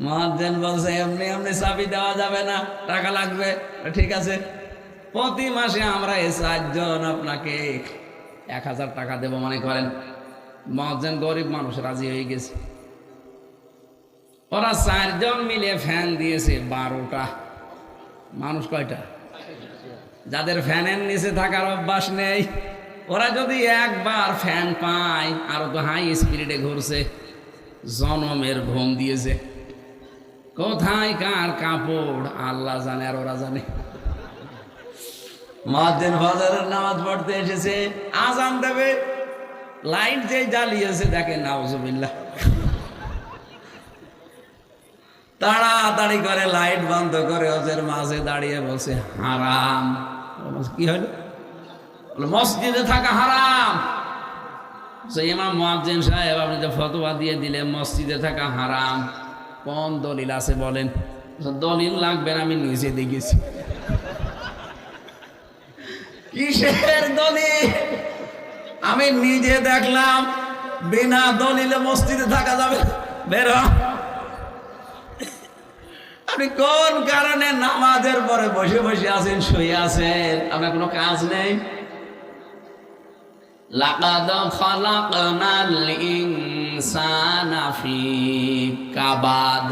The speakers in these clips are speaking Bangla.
মুয়াজ্জিন বলছে এমনি এমনি চাবি দেওয়া যাবে না, টাকা লাগবে। ঠিক আছে, প্রতি মাসে আমরা এই 4 জন আপনাকে 1000 টাকা দেব মনে করেন। মুয়াজ্জিন গরিব মানুষ, রাজি হয়ে গেছে। ওরা 4 জন মিলে ফ্যান দিয়েছে 12টা। মানুষ কয়টা? যাদের ফ্যানের নিচে থাকার অভ্যাস নেই, ওরা যদি একবার ফ্যান পায় আরো তো হাই স্পিডে ঘুরছে, জনমের ঘুম দিয়েছে। কোথায় কার কাপড় আল্লাহ জানে, আর ওরা জানে। মুয়াজ্জিন ফজরের নামাজ পড়তে এসেছে, আজান দেবে, লাইট যে জ্বালিয়েছে দেখে, নাউজুবিল্লাহ, তাড়াতাড়ি করে লাইট বন্ধ করে ওদের মাঝে দাঁড়িয়ে বলছে হারাম। কি হলো? মসজিদে থাকা হারাম। ইমাম মুয়াজ্জিন সাহেব, আপনি তো ফতোয়া দিয়ে দিলে মসজিদে থাকা হারাম, কোন দলিল আছে বলেন? দলিল লাগবে না, আমি নিজে দেখেছি। কিসের দলিল? আমি নিজে দেখলাম, বিনা দলিলে মসজিদে থাকা যাবে? বের হ। আপনি কোন কারণে নামাজের পরে বসে বসে আছেন, শুয়ে আছেন, আপনার কোনো কাজ নেই? লাকাদ খালাকনাল ইনসানা ফি কাবাদ,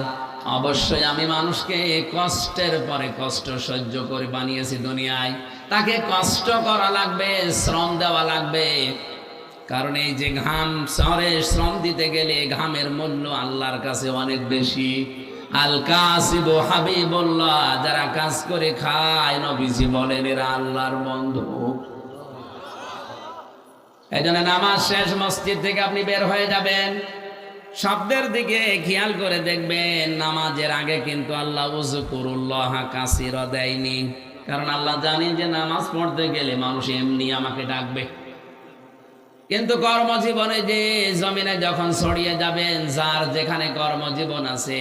অবশ্যই আমি মানুষকে কষ্টের পরে কষ্ট সহ্য করে বানিয়েছি দুনিয়ায়। তাকে কষ্ট করা লাগবে, শ্রম দেওয়া লাগবে। কারণ এই যে ঘাম, শহরে শ্রম দিতে গেলে ঘামের মূল্য আল্লাহর কাছে অনেক বেশি। আল কাসিবু হাবিবুল্লাহ, যারা কাজ করে খায়, নবীজি বলেন এরা আল্লাহর বন্ধু। এই জন্য নামাজ শেষ, মসজিদ থেকে আপনি বের হয়ে যাবেন, শব্দের দিকে খেয়াল করে দেখবেন। নামাজের আগে কিন্তু আল্লাহ উযকুরুল্লাহ কাসীরা দেয়নি, কারণ আল্লাহ জানি যে নামাজ পড়তে গেলে মানুষ এমনি আমাকে ডাকবে। কিন্তু কর্মজীবনে যে জমিনে যখন ছড়িয়ে যাবেন, যার যেখানে কর্মজীবন আছে,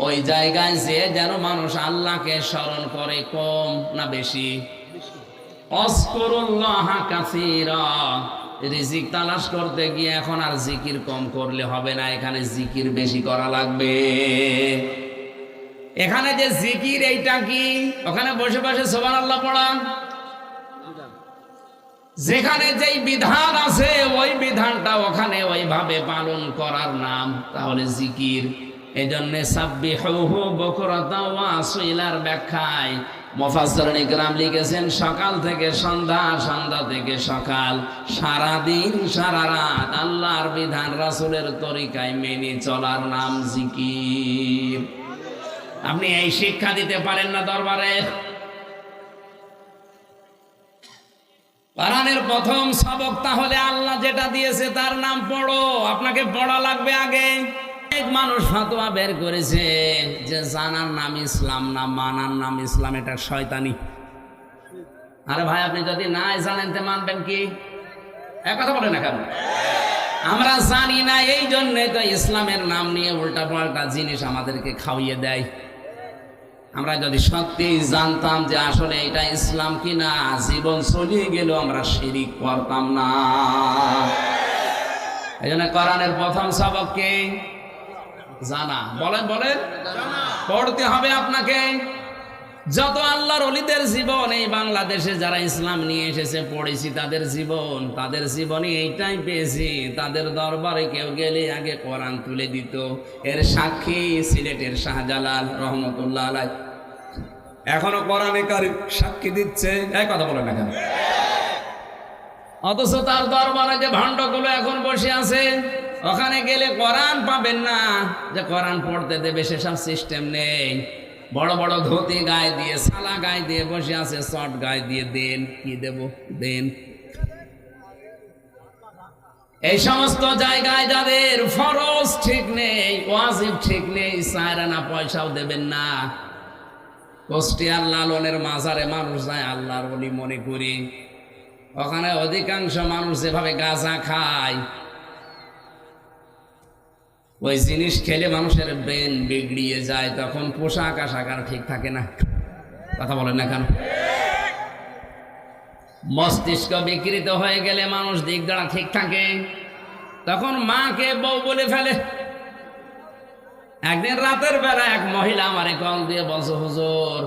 ওই জায়গায় যে যেন মানুষ আল্লাহকে স্মরণ করে, কম না বেশি? উযকুরুল্লাহ কাসীরা। রিজিক তালাশ করতে গিয়ে এখন আর জিকির কম করলে হবে না, এখানে জিকির বেশি করা লাগবে। এখানে যে জিকির, এইটা কি? ওখানে বসে বসে সুবহানাল্লাহ পড়া। যেখানে যেই বিধান আছে ওই বিধানটা ওখানে ওইভাবে পালন করার নাম তাহলে জিকির। এই জন্য সাব্বিহুহু বুকরাতা ওয়া আসীলার ব্যাখ্যায় মুফাসসিরিন ইকরাম লিখেছেন, সকাল থেকে সন্ধ্যা, সন্ধ্যা থেকে সকাল, সারা দিন সারা রাত আল্লাহর বিধান রাসূলের তরিকায় মেনে চলার নাম জিকির। আপনি এই শিক্ষা দিতে পারেন না দরবারে? কোরআনের প্রথম সবক তাহলে আল্লাহ যেটা দিয়েছে তার নাম পড়ো। আপনাকে পড়া লাগবে আগে। এক মানুষ ফতোয়া বের করেছে যে জানার নাম ইসলাম না, মানার নাম ইসলাম, এটা শয়তানি। আরে ভাই, আপনি যদি নাই জানেন তো মানবেন কি? এক কথা বলে না কেন? আমরা জানি না, এই জন্যে তো ইসলামের নাম নিয়ে উল্টা পাল্টা জিনিস আমাদেরকে খাওয়িয়ে দেয়। আমরা যদি সত্যি জানতাম যে আসলে এটা ইসলাম কিনা, জীবন চলিয়ে গেল আমরা শিরিক করতাম না। এই জন্য কোরআনের প্রথম সবক কি? জানা। বলেন বলেন, পড়তে হবে আপনাকে। যত আল্লাহর ওলিদের জীবন এই বাংলাদেশে যারা ইসলাম নিয়ে এসেছে পড়েছি, তাদের জীবনে এইটাই পেয়েছি। তাদের দরবারে কেউ গেলে আগে কোরআন তুলে দিত। এর সাক্ষী সিলেটের শাহজালাল রহমতুল্লাহ আলাইহি, এখনো কোরআনে কারীম সাক্ষী দিচ্ছে। এই কথা বলে না কেন? অথচ তার দরবারে যে ভণ্ডগুলো এখন বসে আছে, ওখানে গেলে কোরআন পাবেন না, যে কোরআন পড়তে দেবে সেসব সিস্টেম নেই। বড় বড় ধুতি গায়ে দিয়ে, সালা গায়ে দিয়ে বসে আছে, শর্ট গায়ে দিয়ে দেন, কি দেব দেন। এই সমস্ত জায়গায় যাদের ফরজ ঠিক নেই, ওয়াজিব ঠিক নেই, সায়রানা পয়সাও দেবেন না। কুষ্টিয়ার লালনের মাজারে মানুষ যায় আল্লাহর ওলি মনে করি, ওখানে অধিকাংশ মানুষ যেভাবে গাঁজা খায়, ওই জিনিস খেলে মানুষের ব্রেন বিগড়িয়ে যায়, তখন পোশাক আশাক আর ঠিক থাকে না। কথা বলেন না কেন? মস্তিষ্ক বিকৃত হয়ে গেলে মানুষ দিক দ্বারা ঠিক থাকে, তখন মাকে বউ বলে ফেলে। একদিন রাতের বেলা এক মহিলা আমারে কল দিয়ে বলছে, হুজুর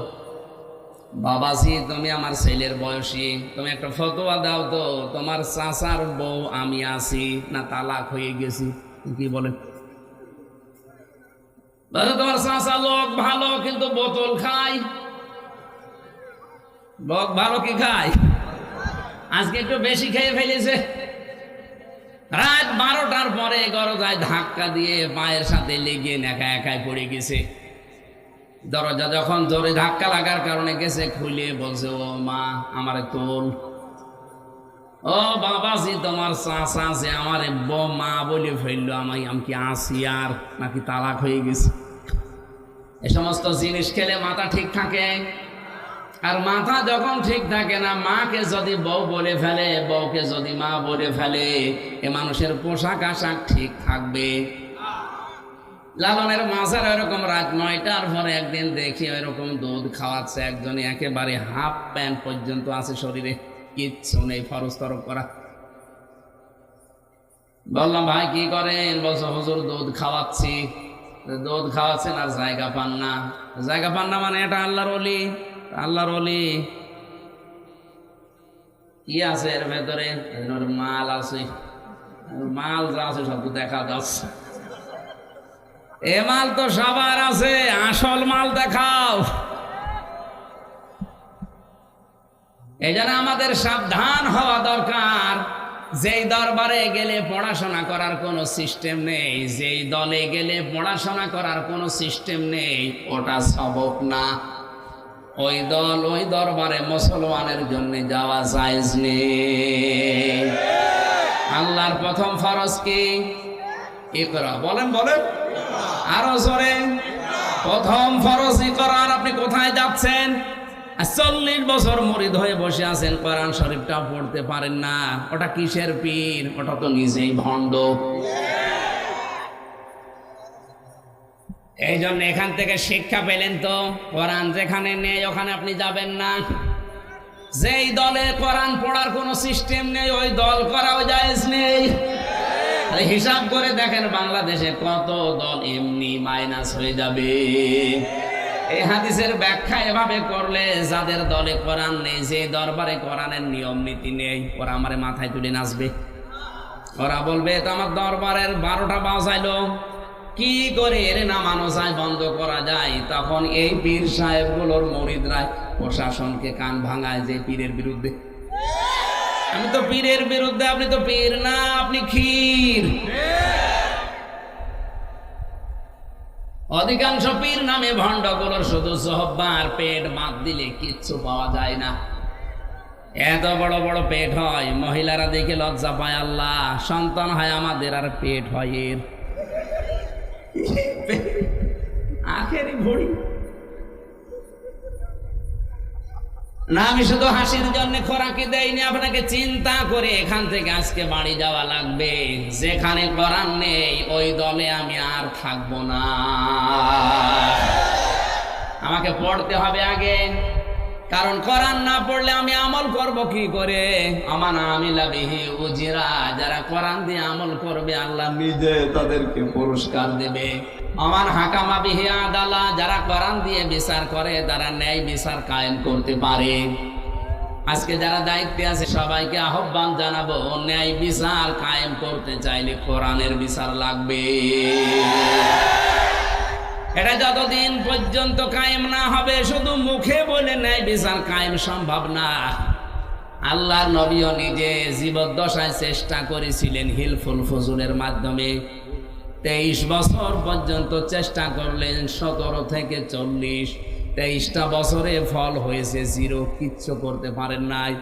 বাবাজি তুমি আমার ছেলের বয়সী, তুমি একটা ফতোয়া দাও তো, তোমার চাচার বউ আমি আছি না তালাক হয়ে গেছি। কি বলেন? তোমার চাচা লোক ভালো কিন্তু বোতল খায়। লোক ভালো কি খায়? আজকে একটু বেশি খেয়ে ফেলেছে। রাত 12টার পরে দরজায় ধাক্কা দিয়ে পায়ের সাথে লেগে একা একাই পড়ে গেছে। দরজা যখন জোরে ধাক্কা লাগার কারণে গেছে খুলে বলছে, ও মা আমারে তোল। ও বাবাজি তোমার চাচা আছে আমার মা বলে ফেললো, আমি কি আসি আর নাকি তালাক হয়ে গেছে? এ সমস্ত জিনিস খেলে মাথা ঠিক থাকে? আর মাথা যখন ঠিক থাকে না, মাকে যদি বউ বলে ফেলে, বউকে যদি মা বলে ফেলে, এ মানুষের পোশাক আশাক ঠিক থাকবে? লালনের মাঝার এরকম রাত 9টার পরে একদিন দেখি এরকম দুধ খাওয়াচ্ছে একজনে, একেবারে হাফ প্যান্ট পর্যন্ত আছে শরীরে, কিচ্ছু নেই, ফরজ তরফ করা। বললাম ভাই কি করেন? বলছো হুজুর দুধ খাওয়াচ্ছি। দুধ খাওয়াচ্ছেন আর জায়গা পান না। জায়গা পান না মানে এটা আল্লাহর ওলি। আল্লাহর ওলি কি আছে এর ভেতরে? মাল আছে, মাল যা আছে সব দেখা যাচ্ছে। এ মাল তো সবার আছে, আসল মাল দেখাও। এই জন্য আমাদের সাবধান হওয়া দরকার। যেই দরবারে গেলে পড়াশোনা করার কোনো সিস্টেম নেই, যেই দলে গেলে পড়াশোনা করার কোনো সিস্টেম নেই, ওটা সবক না। ওই দল ওই দরবারে মুসলমানের জন্য যাওয়া জায়েজ নেই। আল্লাহর প্রথম ফরজ কি? ইকরা। বলেন বলেন আরো জোরে। প্রথম ফরজ ইকরা। আর আপনি কোথায় যাচ্ছেন? 40 বছর মুরিদ হয়ে বসে আছেন, কোরআন শরীফটা পড়তে পারেন না। ওটা কিসের পীর? ওটা তো নিজেই ভণ্ড। এই জন্য এখান থেকে শিক্ষা পেলেন তো, কোরআন যেখানে নেই ওখানে আপনি যাবেন না। যেই দলে কোরআন পড়ার কোনো সিস্টেম নেই, ওই দল করাও জায়েজ নেই। হিসাব করে দেখেন বাংলাদেশে কত দল এমনি মাইনাস হয়ে যাবে। এই হাদিসের ব্যাখ্যা এভাবে করলে, যাদের দলে কোরআন নেই, যে দরবারে কোরআনের নিয়ম নীতি নেই, ওরা আমারে মাথায় তুলে নাচবে। ওরা বলবে তো আমার দরবারের 12টা বাজাইলো, কি করে এর নামানো যায়, বন্ধ করা যায়? তখন এই পীর সাহেবগুলোর মুরিদরা প্রশাসনকে কান ভাঙায় যে পীরের বিরুদ্ধে। আমি তো পীরের বিরুদ্ধে, আপনি তো পীর না, আপনি ক্ষীর। অধিকাংশ পীর নামে ভণ্ডগুলোর শুধু জহব্বার, পেট বাদ দিলে কিচ্ছু পাওয়া যায় না। এত বড় বড় পেট হয়, মহিলারা দেখে লজ্জা পায়। আল্লাহ, সন্তান হয় আমাদের আর পেট হয় এর। আখেরি ভড়ি না। আমি শুধু হাসির জন্য খোরাকি দেয়নি, আপনাকে চিন্তা করে এখান থেকে আজকে বাড়ি যাওয়া লাগবে। যেখানে কোরআন নেই ওই দলে আমি আর থাকবো না। আমাকে পড়তে হবে আগে, কারণ কোরআন না পড়লে আমি আমল করব কি করে? আমান আমিলা বিহি উজিরা। যারা কোরআন দিয়ে আমল করবে আল্লাহ নিজে তাদেরকে পুরস্কার দেবে। আমান হাকামা বিহি আদালা। যারা কোরআন দিয়ে বিচার করে তারা ন্যায় বিচার কায়েম করতে পারে। আজকে যারা দায়িত্বে আছে সবাইকে আহ্বান জানাবো, ন্যায় বিচার কায়েম করতে চাইলে কোরআনের বিচার লাগবে। এটা যতদিন পর্যন্ত কায়েম না হবে, শুধু মুখে বলে ন্যায় বিচার কায়েম সম্ভব না। আল্লাহর নবীও নিজে জীবদ্দশায় চেষ্টা করেছিলেন হিলফুল ফুজুলের মাধ্যমে। 23 বছর পর্যন্ত চেষ্টা করলেন, 17 থেকে 40। 23টা বছরে ফল হয়েছে 0, কিচ্ছু করতে পারেন নাই।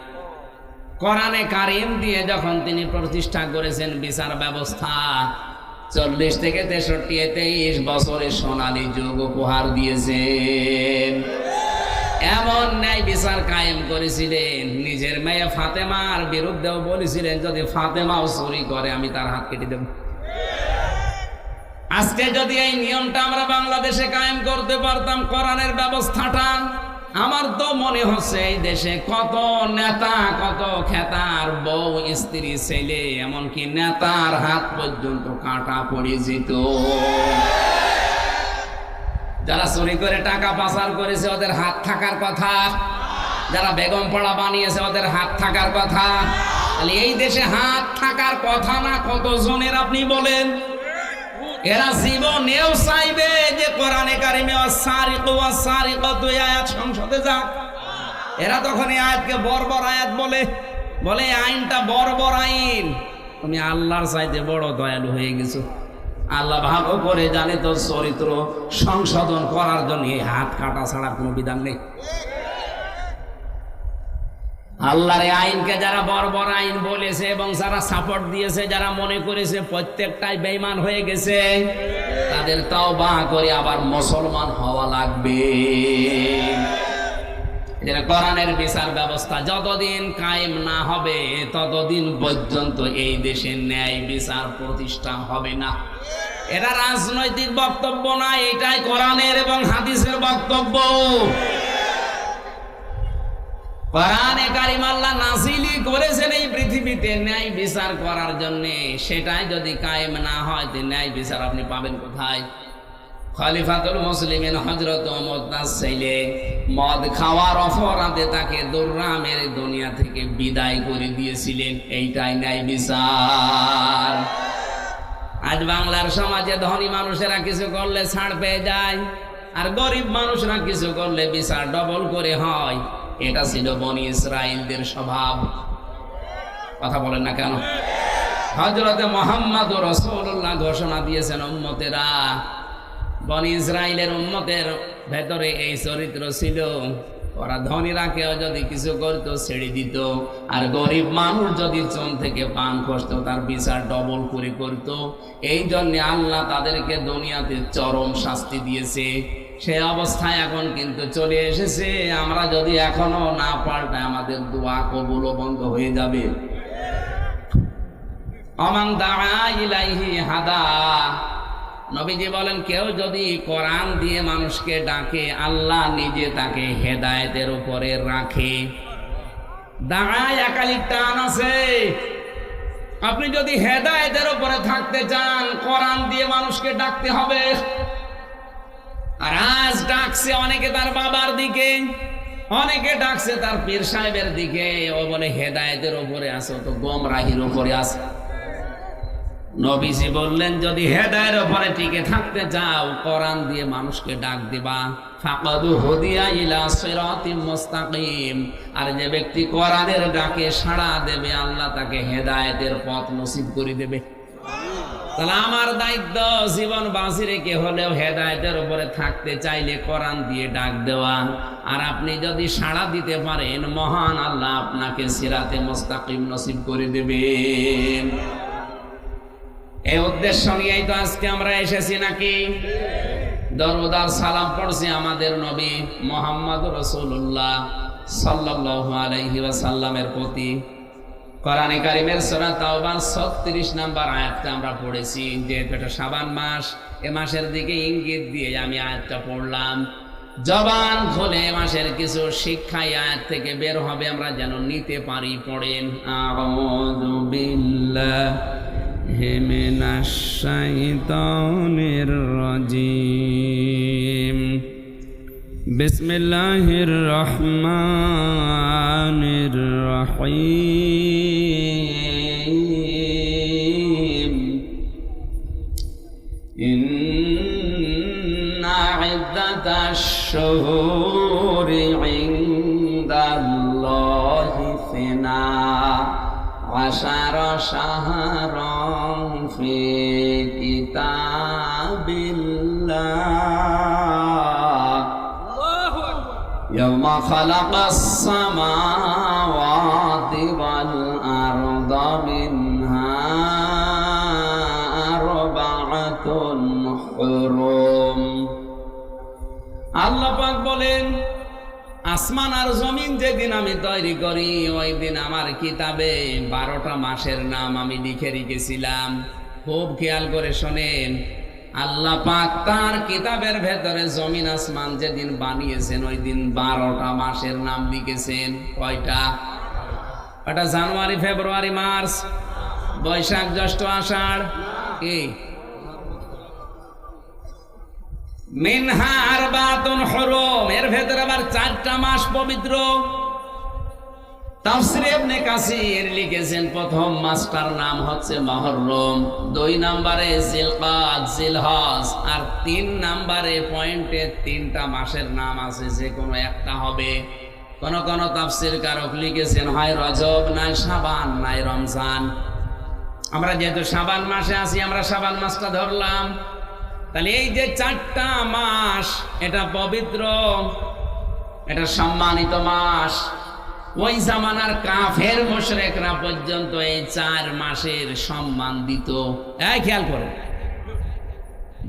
কোরআনে কারিম দিয়ে যখন তিনি প্রতিষ্ঠা করেছেন বিচার ব্যবস্থা, 40 থেকে 63 23 বছরে সোনালী যুগ উপহার দিয়েছেন। এমন ন্যায় বিচার কায়েম করেছিলেন, নিজের মেয়ে ফাতেমার বিরুদ্ধেও বলেছিলেন যদি ফাতেমাও চুরি করে আমি তার হাত কেটে দেব। আজকে যদি এই নিয়মটা আমরা বাংলাদেশে কায়েম করতে পারতাম, কোরআনের ব্যবস্থাটা, আমার তো মনে হচ্ছে এই দেশে কত নেতা, কত খেতার বউ, স্ত্রী, ছেলে, এমনকি নেতার হাত পর্যন্ত কাটা পড়ে যেত। যারা চুরি করে টাকা পাচার করেছে ওদের হাত থাকার কথা, যারা বেগম পাড়া বানিয়েছে ওদের হাত থাকার কথা। তাহলে এই দেশে হাত থাকার কথা না কতজনের আপনি বলেন? এরা জীবনেও চাইবে যে কোরআনে কারিমে ওয়াস-সারিকু ওয়াস-সারিকাতু আয়াত সংসদে যাক। এরা তখন এই আয়াতকে বর্বর আয়াত বলে, বলে আইনটা বর্বর আইন। তুমি আল্লাহর চাইতে বড় দয়ালু হয়ে গেছো। আল্লাহ ভালো করে জানে তোর চরিত্র সংশোধন করার জন্য এই হাত কাটা ছাড়া কোনো বিধান নেই। আল্লাহর এই আইনকে যারা বর্বর আইন বলেছে এবং যারা সাপোর্ট দিয়েছে, যারা মনে করেছে প্রত্যেকটাই বেঈমান হয়ে গেছে, তাদের তওবা করে আবার মুসলমান হওয়া লাগবে। কোরআনের বিচার ব্যবস্থা যতদিন কায়েম না হবে ততদিন পর্যন্ত এই দেশে ন্যায় বিচার প্রতিষ্ঠা হবে না। এটা রাজনৈতিক বক্তব্য না, এটাই কোরআনের এবং হাদিসের বক্তব্য। কোরআনে কারিম আল্লাহ নাযিলই করেছেন এই পৃথিবীতে ন্যায় বিচার করার জন্য। সেটাই যদি কায়েম না হয় তো ন্যায় বিচার আপনি পাবেন কোথায়? খলিফাতুল মুসলিমিন হযরত ওমর তার ছেলে মদ খাওয়ার অপরাধে তাকে দৌড়া মেরে দুনিয়া থেকে বিদায় করে দিয়েছিলেন। এইটাই ন্যায় বিচার। আজ বাংলার সমাজে ধনী মানুষেরা কিছু করলে ছাড় পেয়ে যায়, আর গরিব মানুষরা কিছু করলে বিচার ডবল করে হয়। এটা ছিল বনি ইসরাইলদের স্বভাব। কথা বলেন না কেন? হযরতে মুহাম্মদুর রাসূলুল্লাহ ঘোষণা দিয়েছেন, উম্মতেরা, বনি ইসরাইলের উম্মতের ভেতরে এই চরিত্র ছিল। ওরা ধনীরা কেউ যদি কিছু করতো ছেড়ে দিত, আর গরিব মানুষ যদি চুন থেকে পান করতো তার বিচার ডবল করে করত। এই জন্য আল্লাহ তাদেরকে দুনিয়াতে চরম শাস্তি দিয়েছে। সে অবস্থায় এখন কিন্তু চলে এসেছে। আমরা যদি এখনো না পাল্টাই আমাদের দোয়া কবুল বন্ধ হয়ে যাবে। আমান দাআ ইলাইহি হাদা। নবীজি বলেন, কেউ যদি কোরআন দিয়ে মানুষকে ডাকে আল্লাহ নিজে তাকে হেদায়েতের উপরে রাখে। দাঁড়ায় একালিক টান আছে। আপনি যদি হেদায়েতের উপরে থাকতে চান কোরআন দিয়ে মানুষকে ডাকতে হবে। আর আজ ডাকছে অনেকে তার বাবার দিকে, অনেকে ডাকছে তার পীর সাহেবের দিকে। ও বলে হেদায়েতের উপরে আছে, তো গোমরাহির উপরে আছে। নবীজি বললেন, যদি হেদায়েতের উপরে টিকে থাকতে চাও কোরআন দিয়ে মানুষকে ডাক দিবা। ফাকাদু হুদিয়া ইলা সিরাতিম মুস্তাকিম। আর যে ব্যক্তি কোরআনের ডাকে সাড়া দেবে আল্লাহ তাকে হেদায়েতের পথ নসিব করে দেবে। তাহলে আমার দায়িত্ব জীবন বাঁচি রেখে হলেও হেদায়েতের উপরে থাকতে চাইলে কোরআন দিয়ে ডাক দেওয়া। আর আপনি যদি সাড়া দিতে পারেন মহান আল্লাহ আপনাকে সিরাতে মুস্তাকিম নসিব করে দেবেন। এই উদ্দেশ্য নিয়েই তো আজকে আমরা এসেছি নাকি? দরুদ আর সালাম পড়ছি আমাদের নবী মুহাম্মদ রাসূলুল্লাহ সাল্লাল্লাহু আলাইহি ওয়াসাল্লামের প্রতি। কোরআনে কারিমের সূরা তাওবার 36 নম্বর আয়াতটা আমরা পড়েছি। যেহেতু এটা শাবান মাস, এ মাসের দিকে ইঙ্গিত দিয়ে আমি আয়াতটা পড়লাম। জবান খুলে মাসের কিছু শিক্ষা আয়াত থেকে বের হবে, আমরা যেন নিতে পারি। পড়েন, আউযু বিল্লাহি মিনাশ শাইতানির রাজিম। বিসমিল্লাহির রহমানির রহিম। ইন্না ইদ্দাতাশ শুহুরি ইনদাল্লাহি ইসনা আশারা শাহরান ফি কিতাবিল্লাহ ইয়াওমা খালাকাস সামাওয়াতি ওয়াল আরদা মিনহা আরবাআতুন হুরুম। আল্লাহ পাক বলেন, আসমান আর জমিন যেদিন আমি তৈরি করি ওই দিন আমার কিতাবে 12টা মাসের নাম আমি লিখে রেখেছিলাম। খুব খেয়াল করে শোনেন, আল্লাহ পাক তার কিতাবের ভেতরে জমিন আসমান যেদিন বানিয়েছেন ওই দিন 12টা মাসের নাম লিখেছেন। কয়টা? ওটা জানুয়ারি, ফেব্রুয়ারি, মার্চ, বৈশাখ, জ্যৈষ্ঠ, আষাঢ়, কি মিনহা আরবাতুন হুরুম, এর ভেতরে আবার 4টা মাস পবিত্র। তাফসীরে ইবনে কাসির লিখেছেন প্রথম মাসটার নাম হচ্ছে মুহররম, 2 নম্বরে জিলকাদ, জিলহজ, আর 3 নম্বরে পয়েন্টে 3টা মাসের নাম আছে, যে কোনো একটা হবে। কোন কোন তাফসীর কারক লিখেছেন হয় রজব, নয় শাবান, নয় রমজান। আমরা যেহেতু শাবান মাসে আছি, আমরা শাবান মাসটা ধরলাম। তাহলে এই যে 4টা মাস, এটা পবিত্র, এটা সম্মানিত মাস। ওই জামানার কাফের মুশরিকরা পর্যন্ত এই 4 মাসের সম্মান দিত। এই খেয়াল করুন,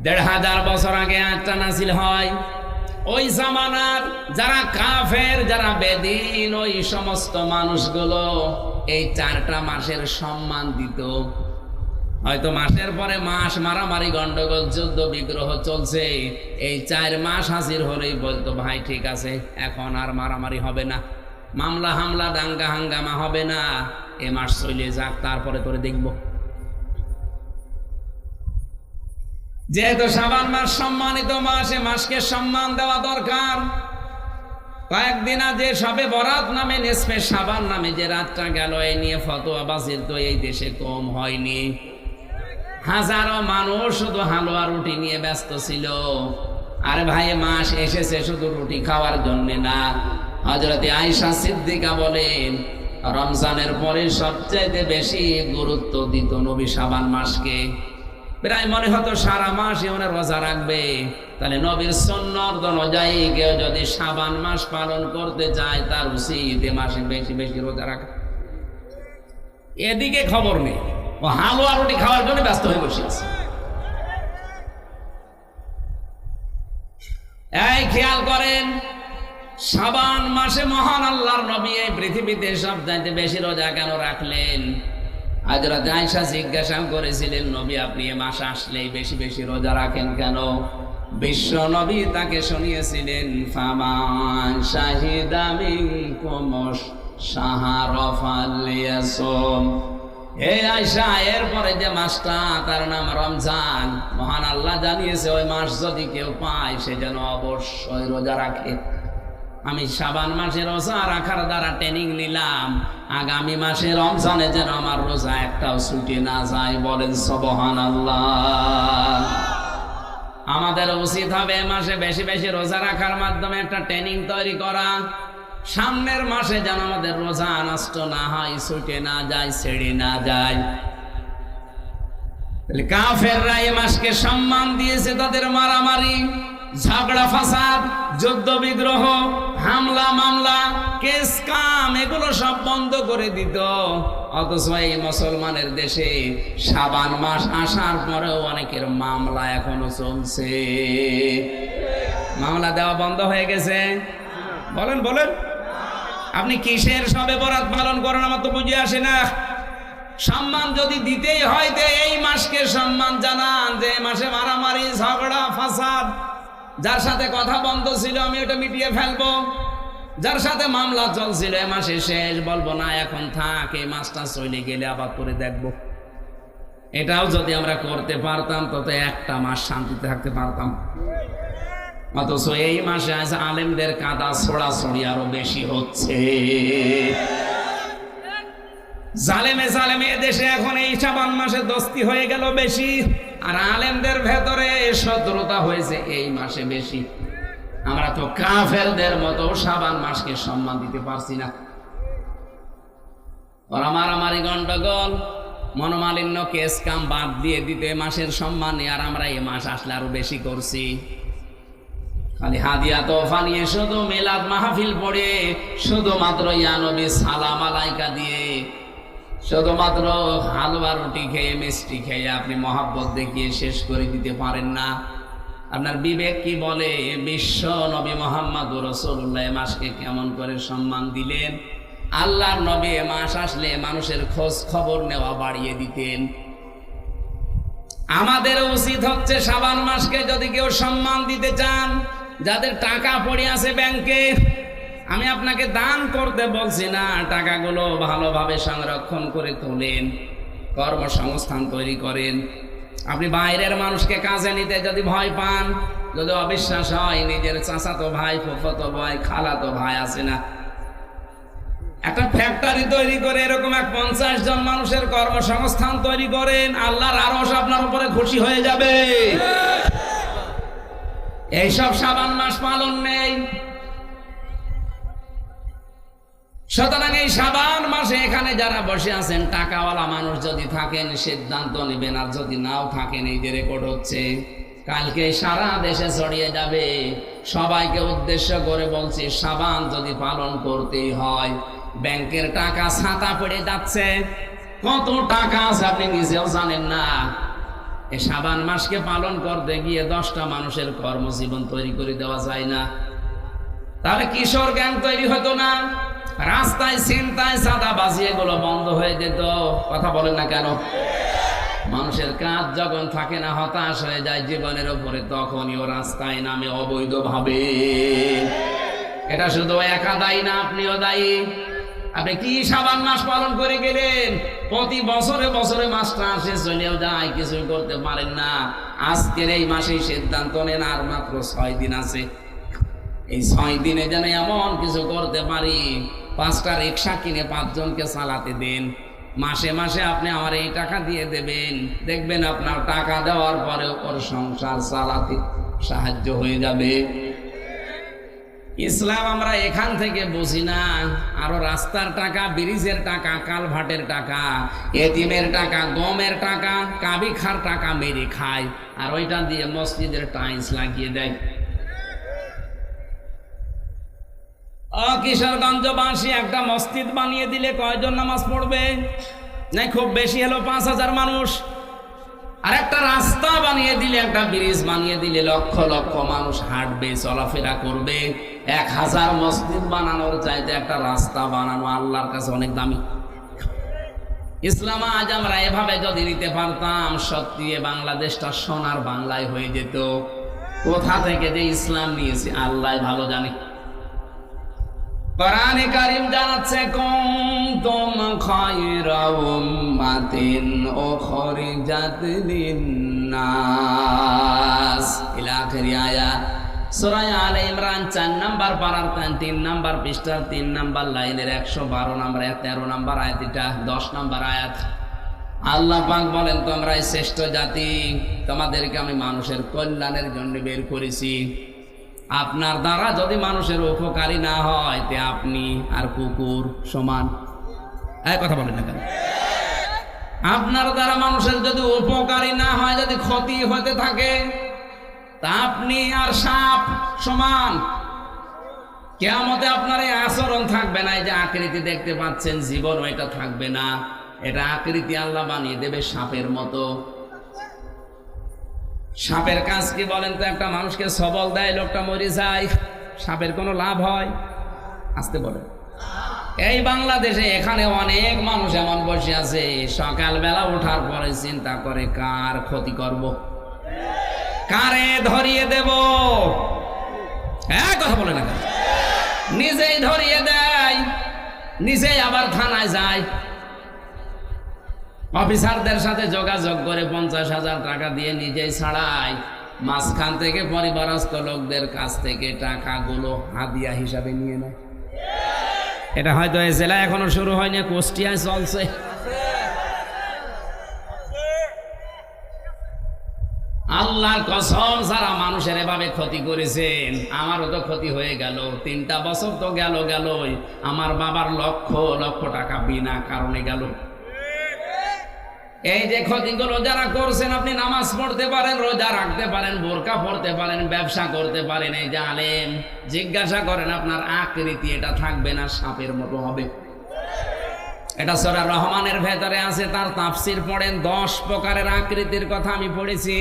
1500 বছর আগে আটটা নাজিল হয়। ওই জামানার যারা কাফের, যারা বেদিন, ওই সমস্ত মানুষগুলো এই 4টা মাসের সম্মান দিত। হয়তো মাসের পরে মাস মারামারি, গন্ডগোল, যুদ্ধ বিগ্রহ চলছে, এই 4 মাস হাজির হলেই বলতো ভাই ঠিক আছে, এখন আর মারামারি হবে না, মামলা হামলা দাঙ্গা হাঙ্গামা হবে না, এ মাস চলে যাক, তারপরে তোরে দেখব। যেহেতু শাবান মাস সম্মানিত মাস, এ মাসকে সম্মান দেওয়া দরকার। কয়েকদিন আগে সবে বরাত নামে, নিসফে শাবান নামে যে রাতটা গেল, এই নিয়ে ফতোয়া বাজির তো এই দেশে কম হয়নি। হাজারো মানুষ শুধু হালুয়া রুটি নিয়ে ব্যস্ত ছিল। আরে ভাই, মাস এসেছে শুধু রুটি খাওয়ার জন্য না। হযরতে আয়েশা সিদ্দিকা বলেন, রমজানের পরে সবচাইতে বেশি গুরুত্ব দিত নবী শাবান মাসকে। প্রায় মনে হতো সারা মাস এমন রোজা রাখবে। তাহলে নবীর সুন্নাত অনুযায়ী কেউ যদি শাবান মাস পালন করতে চায়, তার উচিত এ মাসে বেশি বেশি রোজা রাখা। এদিকে খবর নেই, ও হালুয়া রুটি খাওয়ার জন্য ব্যস্ত হয়ে বসে আছে। এই খেয়াল করেন, শাবান মাসে মহান আল্লাহর নবী এই পৃথিবীতে সবচাইতে বেশি রোজা কেন রাখলেন? হযরত আয়েশা জিজ্ঞাসা করেছিলেন, নবী আপনি এ মাস আসলেই বেশি বেশি রোজা রাখেন কেন? বিশ্ব নবী তাকে শুনিয়েছিলেন, ফামান শাহিদা মিনকুম শাহরা ফালইয়াসুম। হে আয়েশা, এরপরে যে মাসটা তার নাম রমজান, মহান আল্লাহ জানিয়েছে ওই মাস যদি কেউ পায় সে যেন অবশ্যই রোজা রাখে। আমি শাবান মাসে রোজা রাখার দ্বারা ট্রেনিং নিলাম, আগামী মাসে রমজানে যেন আমার রোজা একটাও ছুটে না যায়। বলেন সুবহানাল্লাহ। আমাদের উচিত হবে এ মাসে বেশি বেশি রোজা রাখার মাধ্যমে একটা ট্রেনিং তৈরি করা। সামনের মাসে যেন আমাদের রোজা নষ্ট না হয়, ছুটে না যায়, ছেড়ে না যায়। কাফেররা এই মাসকে সম্মান দিয়েছে, তাদের মারামারি, ঝগড়া ফাসাদ, যুদ্ধ বিগ্রহ, হামলা মামলা, কেস কাম, এগুলো সব বন্ধ করে দিত। অথচ এই মুসলমানের দেশে শাবান মাস আসার পরেও অনেকের মামলা এখনো চলছে। মামলা দেওয়া বন্ধ হয়ে গেছে? বলেন বলেন, আপনি কিসের সবে বরাত পালন করেন? আমার তো বুঝে আসে না। সম্মান যদি দিতেই হয় তো এই মাসকে সম্মান জানান, যে মাসে মারামারি, ঝগড়া ফাসাদ, যার সাথে কথা বন্ধ ছিল আমি ওটা মিটিয়ে ফেলবো, যার সাথে মামলা চলছিল এ মাসে শেষ, বলবো না এখন থাক, এই মাসটা চলে গেলে আবার করে দেখবো। এটাও যদি আমরা করতে পারতাম তত একটা মাস শান্তিতে থাকতে পারতাম। অথচ এই মাসে আজ আলেমদের কাদা ছড়াছড়ি আরো বেশি হচ্ছে। জালেমে জালেমে এদেশে এখন এই শাবান মাসে দস্তি হয়ে গেল বেশি, আর আলেমদের ভেতরে শত্রুতা হয়েছে এই মাসে বেশি। আমরা তো কাফেরদের মতো শাবান মাসকে সম্মান দিতে পারছি না। ওরা মারামারি, গন্ডগোল, মনোমালিন্য, কেস কাম বাদ দিয়ে দিতে মাসের সম্মানে, আর আমরা এই মাস আসলে আরো বেশি করছি। খালি হাদিয়া তোফা নিয়ে, শুধু মিলাদ মাহফিল পড়ে, শুধুমাত্র ইয়া নবী সালাম আলাইকা দিয়ে, শুধুমাত্র হালুয়া রুটি খেয়ে, মিষ্টি খেয়ে আপনি মহাব্বত দেখিয়ে শেষ করে দিতে পারেন না। আপনার বিবেক কি বলে? বিশ্ব নবী মুহাম্মদুর রাসূলুল্লাহ এ মাসকে কেমন করে সম্মান দিলেন? আল্লাহর নবী এ মাস আসলে মানুষের খোঁজ খবর নেওয়া বাড়িয়ে দিতেন। আমাদের উচিত হচ্ছে শাবান মাসকে যদি কেউ সম্মান দিতে চান, যাদের টাকা পড়ে আছে ব্যাংকে, আমি আপনাকে দান করতে বলছি না, টাকাগুলো ভালোভাবে সংরক্ষণ করে তোলেন, কর্মসংস্থান তৈরি করেন। আপনি বাইরের মানুষকে কাজে নিতে যদি ভয় পান, যদি অবিশ্বাস হয়, নিজের চাচাতো ভাই, ফুফাতো ভাই, খালাতো ভাই আছে না, একটা ফ্যাক্টরি তৈরি করে এরকম 50 জন মানুষের কর্মসংস্থান তৈরি করেন, আল্লাহর আরশ আপনার উপরে খুশি হয়ে যাবে। এইসব শাবান মাস পালন নেই। সুতরাং এই শাবান মাসে এখানে যারা বসে আছেন, টাকাওয়ালা মানুষ যদি থাকেন সিদ্ধান্ত নেবেন, আর যদি নাও থাকেন এই যে রেকর্ড হচ্ছে, কালকে সারা দেশে ছড়িয়ে যাবে। সবাইকে উদ্দেশ্য করে বলছি, শাবান যদি পালন করতেই হয়, ব্যাংকের টাকা ছাতা পড়ে যাচ্ছে, কত টাকা আছে আপনি নিজেও জানেন না। এই শাবান মাসকে পালন করতে গিয়ে 10টা মানুষের কর্মজীবন তৈরি করে দেওয়া যায় না? তাহলে কিশোর গ্যাং তৈরি হতো না? রাস্তায় ছিনতাই, চাঁদাবাজি এগুলো বন্ধ হয়ে যেত? কথা বলেন না কেন? মানুষের কাজ যখন থাকে না, হতাশ হয়ে যায় জীবনের উপরে, তখনই ও রাস্তায় নামে অবৈধভাবে। এটা শুধু একা দায়ী না, আপনিও দায়ী। আপনি কি শাবান মাস পালন করে গেলেন? প্রতি বছরে বছরে মাসটা আসে চলেও যায়, কিছুই করতে পারেন না। আজকের এই মাসেই সিদ্ধান্ত নেন, আর মাত্র 6 দিন আছে। এই 6 দিনে যেন এমন কিছু করতে পারি, 5টা রিক্সা কিনে 5 জনকে চালাতে দেন। মাসে মাসে আপনি আমার এই টাকা দিয়ে দেবেন, দেখবেন আপনার টাকা দেওয়ার পরে ওর সংসার চালাতে সাহায্য হয়ে যাবে। ইসলাম আমরা এখান থেকে বুঝি না, আরো রাস্তার টাকা, ব্রিজের টাকা, কালভার্টের টাকা, এতিমের টাকা, গমের টাকা, কাবি খার টাকা মেরে খায়, আর ওইটা দিয়ে মসজিদের টাইলস লাগিয়ে দেয়। কিশোরগঞ্জবাসী একটা মসজিদ বানিয়ে দিলে কয়জন নামাজ পড়বে? না খুব বেশি হলো 5000 মানুষ। আর একটা রাস্তা বানিয়ে দিলে, একটা ব্রিজ বানিয়ে দিলে লক্ষ লক্ষ মানুষ হাঁটবে, চলাফেরা করবে। 1000 মসজিদ বানানোর চাইতে একটা রাস্তা বানানো আল্লাহর কাছে অনেক দামি। ইসলাম আজ আমরা এভাবে যদি নিতে পারতাম, সত্যি বাংলাদেশটা সোনার বাংলায় হয়ে যেত। কোথা থেকে যে ইসলাম নিয়েছে আল্লাহ ভালো জানে। কোরআনে কারীম জানাচ্ছে, কুনতুম খায়রা উম্মাতিন উখরিজাত লিন-নাস ইলা আখিরি আয়াত। সূরা আলে ইমরান 4 নাম্বার পারার 3 নাম্বার পৃষ্ঠার 3 নাম্বার লাইনের 112 নাম্বার 13 নাম্বার আয়াত, এটা 10 নাম্বার আয়াত। আল্লাহ পাক বলেন, তোমরাই শ্রেষ্ঠ জাতি, তোমাদেরকে আমি মানুষের কল্যাণের জন্য বের করেছি। আপনার দ্বারা যদি মানুষের উপকারী না হয়, তে আপনি আর কুকুর সমান। কথা বলেন না কেন? আপনার দ্বারা মানুষের যদি উপকারী না হয়, যদি ক্ষতি হতে থাকে, তা আপনি আর সাপ সমান। কিয়ামতে আপনার এই আচরণ থাকবে না। এই যে আকৃতি দেখতে পাচ্ছেন, জীবন ওইটা থাকবে না। এটা আকৃতি আল্লাহ বানিয়ে দেবে সাপের মতো। সাপের কাজ কি বলেন তো? একটা মানুষকে সবল দেয়, লোকটা মরে যায়, সাপের কোনো লাভ হয়? আসতে বলেন। এই বাংলাদেশে এখানে অনেক মানুষ এমন বসে আছে, সকালবেলা ওঠার পরে চিন্তা করে কার ক্ষতি করব, কারে ধরিয়ে দেব। কথা বলে না, নিজেই ধরিয়ে দেয়, নিজেই আবার থানায় যায়, অফিসারদের সাথে যোগাযোগ করে 50,000 টাকা দিয়ে নিজেই ছাড়ায়। মাঝখান থেকে পরিবারস্থ লোকদের কাছ থেকে টাকাগুলো হাদিয়া হিসাবে নিয়ে নেয়। এটা হয়তো এই জেলায় এখনো শুরু হয়নি, কুষ্টিয়ায় চলছে। আল্লাহর কসম, যারা মানুষের এভাবে ক্ষতি করেছেন, আমারও তো ক্ষতি হয়ে গেল। 3টা বছর তো গেলই। আমার বাবার লক্ষ লক্ষ টাকা বিনা কারণে গেল। এই যে ক্ষতিগুলো যারা করছেন, আপনি নামাজ পড়তে পারেন, রোজা রাখতে পারেন, বোরকা পড়তে পারেন, ব্যবসা করতে পারেন, এই যে আলেম, জিজ্ঞাসা করেন আপনার আকৃতি এটা থাকবে না, সাপের মতো হবে। এটা সূরা রহমানের ভেতরে আছে, তার তাফসীর পড়েন। 10 প্রকারের আকৃতির কথা আমি পড়েছি।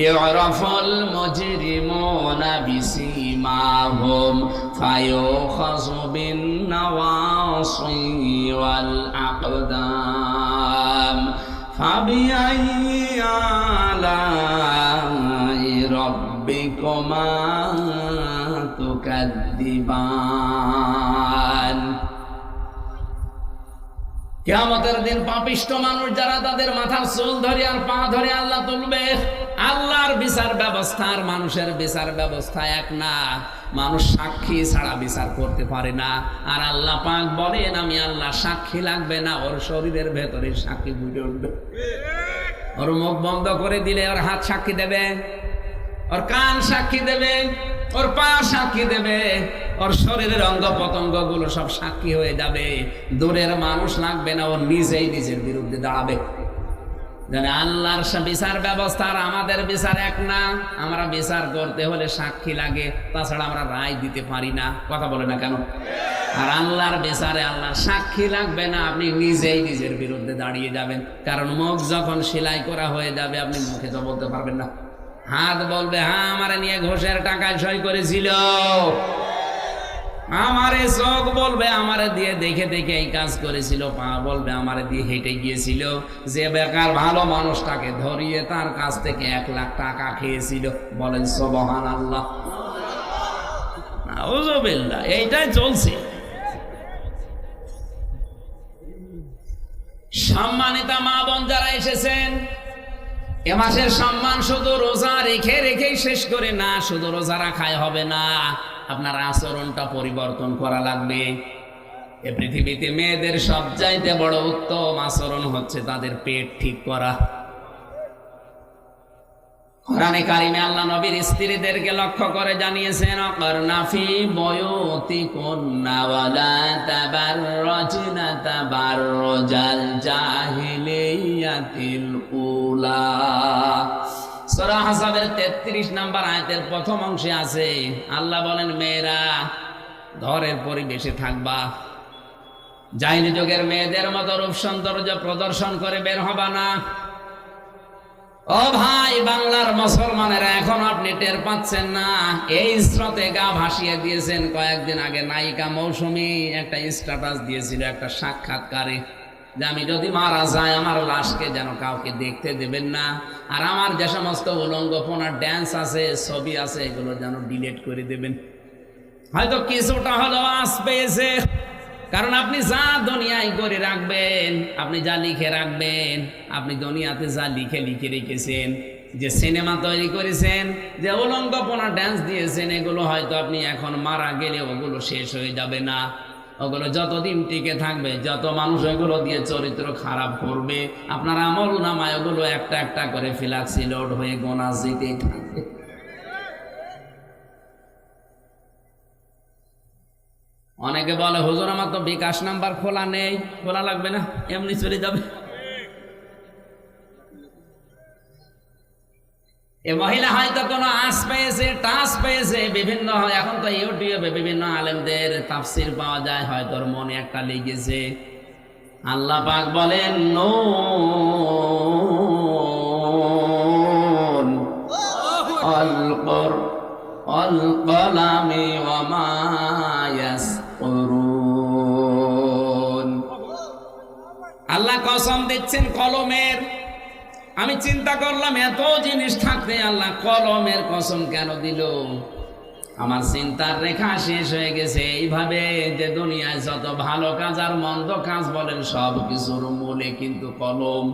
ইউরাফুল মুজরিমুনা বিসিমাহুম ফায়ুখাযু বিন নাওয়াসি ওয়াল আকদাম ফাবিআইয়ি আলাই রাব্বিকুমা তুকাদ্দিবান। কিয়ামতের দিন পাপিষ্ঠ মানুষ যারা, তাদের মাথার চুল ধরে আর পা ধরে আল্লাহ তুলবে। আল্লাহর বিচার ব্যবস্থা আর মানুষের বিচার ব্যবস্থা এক না। মানুষ সাক্ষী ছাড়া বিচার করতে পারে না, আর আল্লাহ পাক বলেন আমি আল্লাহ সাক্ষী লাগবে না, ওর শরীরের ভেতরে সাক্ষী বুঝে উঠবে। ওর মুখ বন্ধ করে দিলে ওর হাত সাক্ষী দেবে, ওর কান সাক্ষী দেবে, ওর পা সাক্ষী দেবে, ওর শরীরের অঙ্গ প্রত্যঙ্গ গুলো সব সাক্ষী হয়ে যাবে। দূরের মানুষ লাগবে না, ওর নিজেই নিজের বিরুদ্ধে দাঁড়াবে। আল্লাহর বিচার ব্যবস্থা আর আমাদের বিচার এক না। আমরা বিচার করতে হলে সাক্ষী লাগে, তাছাড়া আমরা রায় দিতে পারি না। কথা বলে না কেন? আর আল্লাহর বিচারে আল্লাহর সাক্ষী লাগবে না, আপনি নিজেই নিজের বিরুদ্ধে দাঁড়িয়ে যাবেন। কারণ মুখ যখন সেলাই করা হয়ে যাবে, আপনি মুখে তো বলতে পারবেন না। হাত বলবে হ্যাঁ আমারে নিয়ে ঘোষের টাকায় সই করেছিল, আমারে চোখ বলবে আমারে দিয়ে দেখে দেখে এই কাজ করেছিল, পা বলবে আমারে দিয়ে হেঁটে গিয়েছিল, যে বেকার ভালো মানুষটাকে ধরিয়ে তার কাছ থেকে 1 লাখ টাকা খেয়েছিল। বলেন সুবহানাল্লাহ। নাউযুবিল্লাহ। এইটাই চলছে। সম্মানিতা মা বোন যারা এসেছেন, এ মাসের সম্মান শুধু রোজা রেখে রেখেই শেষ করে না, শুধু রোজা রাখায় হবে না, আপনার আচরণটা পরিবর্তন করা লাগবে। এ পৃথিবীতে মেয়েদের সবচাইতে বড় উত্তম আচরণ হচ্ছে তাদের পেট ঠিক করা। কোরআনে কারিমে আল্লাহ নবীর স্ত্রীদেরকে লক্ষ্য করে জানিয়েছেন, অকরনা ফি বুয়ুতিকুন্না ওয়ালা তাবাররাজনা তাবাররুজাল জাহিলিয়াতিল উলা। সূরা আহজাবের 33 নম্বর আয়াতের প্রথম অংশে আছে, আল্লাহ বলেন মেয়েরা ঘরের পরিবেশে থাকবা, জাহিলি যুগের মেয়েদের মতো রূপ সৌন্দর্য প্রদর্শন করে বের হবা না। ও ভাই বাংলার মুসলমানেরা, এখন আপনি টের পাচ্ছেন না, এই স্রোতে গা ভাসিয়ে দিয়েছেন। কয়েকদিন আগে নায়িকা মৌসুমী একটা স্ট্যাটাস দিয়েছিল একটা সাক্ষাৎকারে, যে আমি যদি মারা যাই আমার লাশকে যেন কাউকে দেখতে দেবেন না, আর আমার যে সমস্ত উলঙ্গপনার ড্যান্স আছে, ছবি আছে, এগুলো যেন ডিলিট করে দেবেন। হয়তো কিছুটা হলেও আশ পেয়েছে, কারণ আপনি যা দুনিয়ায় করে রাখবেন, আপনি যা লিখে রাখবেন, আপনি দুনিয়াতে যা লিখে লিখে রেখেছেন, যে সিনেমা তৈরি করেছেন, যে উলঙ্গপনা ড্যান্স দিয়েছেন, এগুলো হয়তো আপনি এখন মারা গেলে ওগুলো শেষ হয়ে যাবে না। ওগুলো যতদিন টিকে থাকবে, যত মানুষ ওগুলো দিয়ে চরিত্র খারাপ করবে, আপনার আমল নামায় ওগুলো একটা একটা করে ফ্ল্যাক্সি লোড হয়ে গোনা যেতে থাকবে। অনেকে বলে হুজুর আমার তো বিকাশ নাম্বার খোলা নেই। খোলা লাগবে না, এমনি চলে যাবে। এ মহিলা হয়তো কোনো আশ পেয়েছে, টাচ পেয়েছে, বিভিন্ন এখন তো ইউটিউবে বিভিন্ন আলেমদের তাফসির পাওয়া যায়, হয়তো ওর মনে একটা লেগেছে। আল্লাহ পাক বলেন নুন আল কলামি ওয়া মা ইয়াসতুরুন। আল্লাহ কসম দিচ্ছেন কলমের। আমি চিন্তা করলাম এত জিনিস থাকতে আল্লাহ কলমের কসম কেন দিল? আমার চিন্তার রেখা শেষ হয়ে গেছে এইভাবে, যে দুনিয়ায় যত ভালো কাজ আর মন্দ কাজ বলেন সব কিছুর মূলে কিন্তু কলম।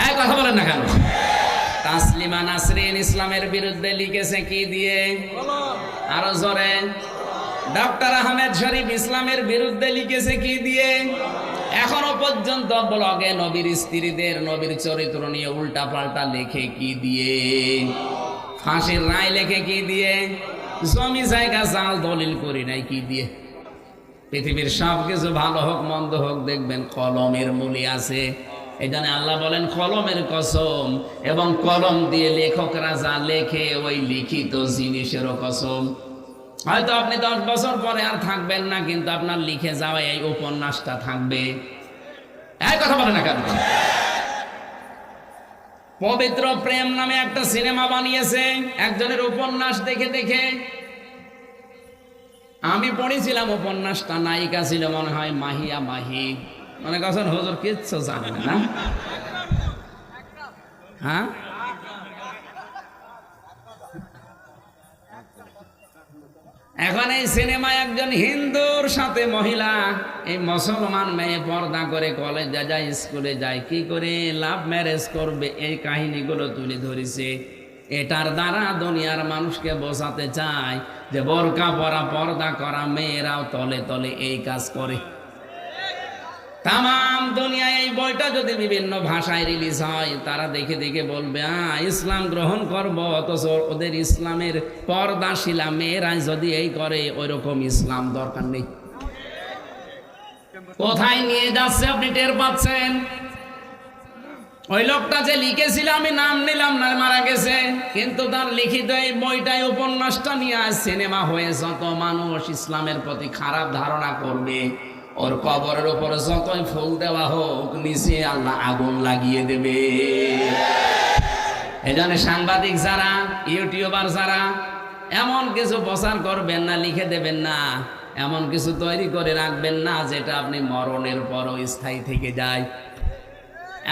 এক কথা বলেন না কেন? তাসলিমা নাসরিন ইসলামের বিরুদ্ধে লিখেছে কি দিয়ে? আরো জোরে। ডক্টর আহমেদ শরীফ ইসলামের বিরুদ্ধে লিখেছে কি দিয়ে? এখনো পর্যন্ত ব্লগে নবীর স্ত্রীদের, নবীর চরিত্র নিয়ে উল্টা পাল্টা লেখে কি দিয়ে? ফাঁসির রায় লেখে কি দিয়ে? জমি জায়গা জাল দলিল করি নাই কি দিয়ে? পৃথিবীর সব কিছু ভালো হোক মন্দ হোক দেখবেন কলমের মূলে আছে। এই জন্য আল্লাহ বলেন কলমের কসম, এবং কলম দিয়ে লেখকরা যা লেখে ওই লিখিত জিনিসেরও কসম। হয়তো আপনি 10 বছর পরে আর থাকবেন না, কিন্তু আপনার লিখে যাওয়া এই উপন্যাসটা থাকবে। এই কথা বলে না কেন? পবিত্র প্রেম নামে একটা সিনেমা বানিয়েছে একজনের উপন্যাস দেখে দেখে। আমি পড়েছিলাম উপন্যাসটা, নায়িকা ছিল মনে হয় মাহিয়া মাহি। মনে করছেন হুজুর কিচ্ছু জানেন না? হ্যাঁ এখন এই সিনেমায় একজন হিন্দুর সাথে মহিলা, এই মুসলমান মেয়ে পর্দা করে কলেজে যায়, স্কুলে যায়, কি করে লাভ ম্যারেজ করবে, এই কাহিনীগুলো তুলে ধরেছে। এটার দ্বারা দুনিয়ার মানুষকে বোঝাতে চায় যে বোরকা পরা, পর্দা করা মেয়েরাও তলে তলে এই কাজ করে। তাম দুনিয়ায় এই বইটা যদি বিভিন্ন ভাষায় রিলিজ হয়, তারা দেখে দেখে বলবে ইসলাম গ্রহণ করব, অথচ ওদের ইসলামের পর্দাশীলা মেয়েরা যদি এই করে, ওই রকম ইসলাম দরকার নেই। কোথায় নিয়ে যাচ্ছে আপনি টের পাচ্ছেন? ওই লোকটা যে লিখেছিল, আমি নাম নিলাম না, মারা গেছে, কিন্তু তার লিখিত এই বইটাই, উপন্যাসটা নিয়ে আজ সিনেমা হয়ে যত মানুষ ইসলামের প্রতি খারাপ ধারণা করবে, ওর কবরের উপরে যতই ফুল দেওয়া হোক, নিচে আল্লাহ আগুন লাগিয়ে দেবে। এই জন্য সাংবাদিক যারা, ইউটিউবার যারা, এমন কিছু প্রচার করবেন না, লিখে দেবেন না, এমন কিছু তৈরি করে রাখবেন না যেটা আপনি মরণের পরও স্থায়ী থেকে যায়।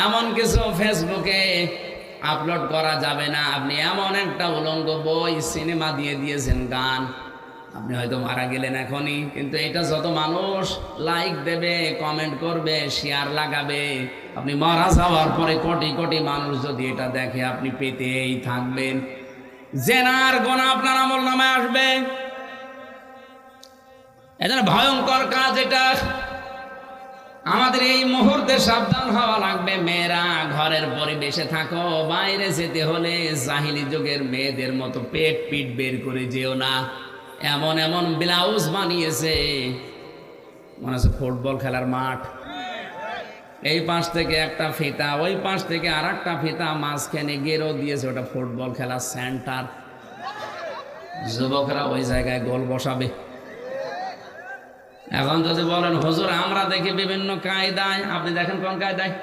এমন কিছু ফেসবুকে আপলোড করা যাবে না। আপনি এমন একটা উলঙ্গ বই, সিনেমা দিয়ে দিয়েছেন, গান, আপনি হয়তো মারা গেলেন এখনই, কিন্তু এটা যত মানুষ লাইক দেবে, কমেন্ট করবে, শেয়ার লাগাবে, আপনি মারা যাওয়ার পরে কোটি কোটি মানুষ যদি এটা দেখে, আপনি পেতেই থাকবেন। জেনার গোনা আপনার আমলনামায় আসবে। এজন্য ভয়ঙ্কর কাজ এটা। আমাদের এই মুহূর্তে সাবধান হওয়া লাগবে। মেয়েরা ঘরের পরিবেশে থাকো, বাইরে যেতে হলে জাহিলি যুগের মেয়েদের মতো পেট পিট বের করে যেও না। এমন এমন ব্লাউজ বানিয়েছে, মনে হচ্ছে ফুটবল খেলার মাঠ, এই পাশ থেকে একটা ফিতা, ওই পাশ থেকে আর একটা ফিতা, মাঝখানে গেরো দিয়েছে, ওটা ফুটবল খেলার সেন্টার। যুবকরা ওই জায়গায় গোল বসাবে। এখন যদি বলেন হুজুর আমরা দেখি বিভিন্ন কায়দায়, আপনি দেখেন কোন কায়দায়?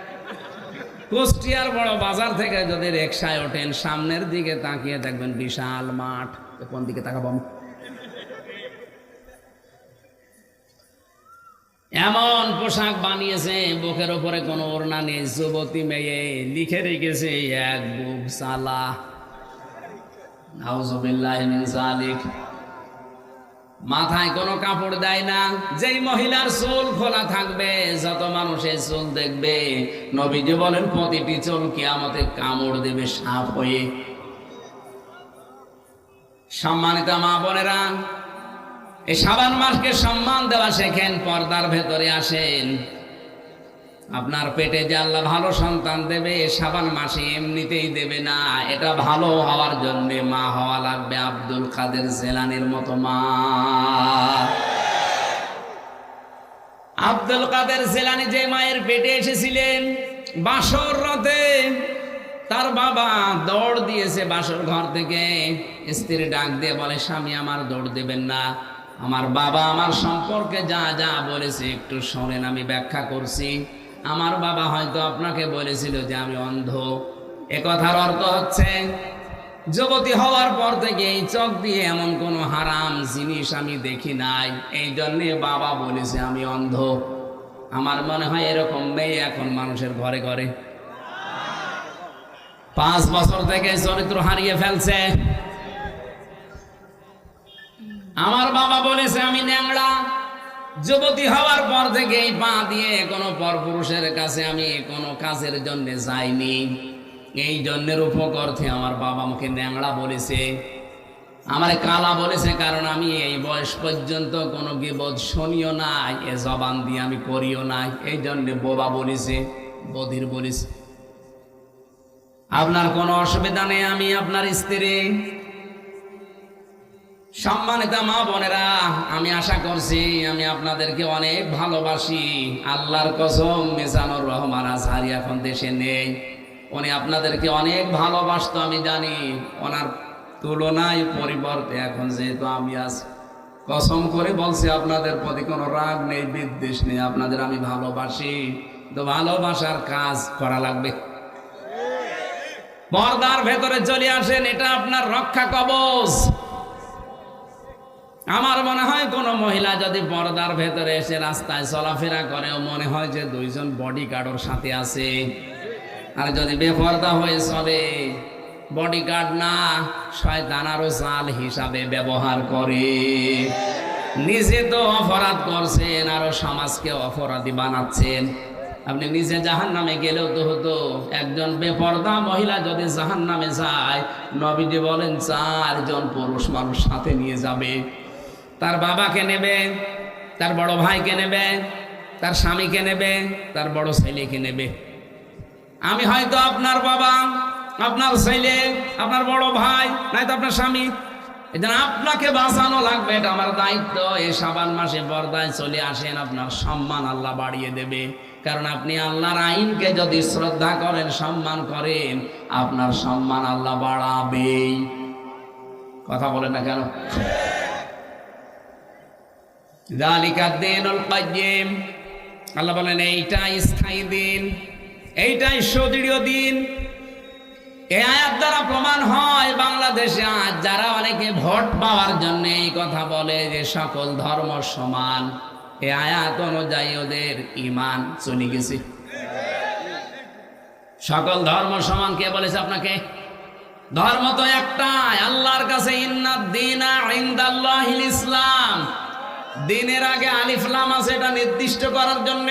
কুষ্টিয়ার বড় বাজার থেকে যদি রিকশায় ওঠেন, সামনের দিকে তাকিয়ে দেখবেন বিশাল মাঠ, কোন দিকে তাকাবো? এমন পোশাক বানিয়েছে, বুকের ওপরে কোনো ওড়না নেই, যুবতী মেয়ে, লিখে রেখেছে এক বুক সালা। নাউজুবিল্লাহি মিন যালিক। মাথায় কোনো কাপড় দেয় না। যেই মহিলার চুল খোলা থাকবে, যত মানুষের চুল দেখবে, নবীজি বলেন প্রতিটি চুল কিয়ামতে কামড় দেবে সাপ হয়ে। সম্মানিত মা বোনেরা, এই শাবান মাসকে সম্মান দেওয়া শেখেন, পর্দার ভেতরে আসেন। আপনার পেটে যে আল্লাহ ভালো সন্তান দেবে, শাবান মাসে এমনিতেই দেবে না, এটা ভালো হওয়ার জন্য মা হওয়া লাগবে আব্দুল কাদের জিলানীর মতো মা। আব্দুল কাদের জিলানী যে মায়ের পেটে এসেছিলেন, বাসর রাতে তার বাবা দৌড় দিয়েছে বাসর ঘর থেকে। স্ত্রী ডাক দিয়ে বলে, স্বামী আমার দৌড় দেবেন না, আমার বাবা আমার সম্পর্কে যা যা বলেছে একটু শোনেন, আমি ব্যাখ্যা করছি। আমার বাবা হয়তো আপনাকে বলেছিল যে আমি অন্ধ। এ কথার অর্থ হচ্ছে, যুবতী হওয়ার পর থেকে এই চোখ দিয়ে এমন কোনো হারাম জিনিস আমি দেখি নাই, এই জন্যে বাবা বলেছে আমি অন্ধ। আমার মনে হয় এরকম মেয়ে এখন মানুষের ঘরে ঘরে। 5 বছর থেকে চরিত্র হারিয়ে ফেলছে। আমার বাবা বলেছে আমি ন্যাংড়া। যুবতী হওয়ার পর থেকে এই পা দিয়ে কোনো পরপুরুষের কাছে আমি কোনো কাজের জন্য যাইনি। এই জন্যের উপকর্থে আমার বাবা আমাকে ন্যাংড়া বলেছে, আমার কালা বলেছে, কারণ আমি এই বয়স পর্যন্ত কোনো গীবত শুনিও নাই, এ জবান দিয়ে আমি করিও নাই, এই জন্যে বোবা বলেছে, বধির বলেছে। আপনার কোনো অসুবিধা নেই, আমি আপনার স্ত্রী। সম্মানিত মা বোনেরা, আমি আশা করছি আমি আপনাদেরকে অনেক ভালোবাসি। আল্লাহর কসম, মিজানুর রহমান আজহারি এখন দেশে নেই, উনি আপনাদেরকে অনেক ভালোবাসতো আমি জানি। ওনার তুলনায় পরিবর্তে এখন যেহেতু আমি আছি, কসম করে বলছি আপনাদের প্রতি কোনো রাগ নেই, বিদ্বেষ নেই, আপনাদের আমি ভালোবাসি। তো ভালোবাসার কাজ করা লাগবে। পর্দার ভেতরে চলে আসেন, এটা আপনার রক্ষা কবচ। আমার মনে হয় কোনো মহিলা যদি পর্দার ভেতরে এসে রাস্তায় চলাফেরা করেও মনে হয় যে 2 জন বডিগার্ড ওর সাথে আছে। আর যদি বেপর্দা হয়ে চলে, বডিগার্ড না, শয়তান আরো জাল হিসাবে ব্যবহার করে। নিজে তো অপরাধ করছেন, আরো সমাজকে অপরাধী বানাচ্ছেন। আপনি নিজে জাহান্নামে গেলেও তো হতো, একজন বেপরদা মহিলা যদি জাহান্নামে যায়, নবীজি বলেন 4 জন পুরুষ মানুষ সাথে নিয়ে যাবে। তার বাবাকে নেবে, তার বড় ভাইকে নেবে, তার স্বামীকে নেবে, তার বড় ছেলেকে নেবে। আমি হয়তো আপনার বাবা, আপনার ছেলে, আপনার বড় ভাই, নয়তো আপনার স্বামী। এজন্য আপনাকে বাঁচানো লাগবে, এটা আমার দায়িত্ব। এই শাবান মাসে পর্দায় চলে আসেন, আপনার সম্মান আল্লাহ বাড়িয়ে দেবে। কারণ আপনি আল্লাহর আইনকে যদি শ্রদ্ধা করেন, সম্মান করেন, আপনার সম্মান আল্লাহ বাড়াবেই। কথা বলেন না কেন? যালিকা দীনুল কাইয়্যিম, আল্লাহ বলেন এইটাই স্থায়ী দিন, এইটাই সুদৃঢ় দিন। এই আয়াত দ্বারা প্রমাণ হয় বাংলাদেশে আজ যারা অনেকে ভোট পাওয়ার জন্য এই কথা বলে যে সকল ধর্ম সমান, এই আয়াত অনুযায়ী ওদের ঈমান চলে গেছে। সকল ধর্ম সমান কে বলেছে আপনাকে? ধর্ম তো একটাই, আল্লাহর কাছে ইন্নাদ দীনা ইনদাল্লাহিল ইসলাম। দিনের আগে আলিফ লাম আছে, এটা নির্দিষ্ট করার জন্য।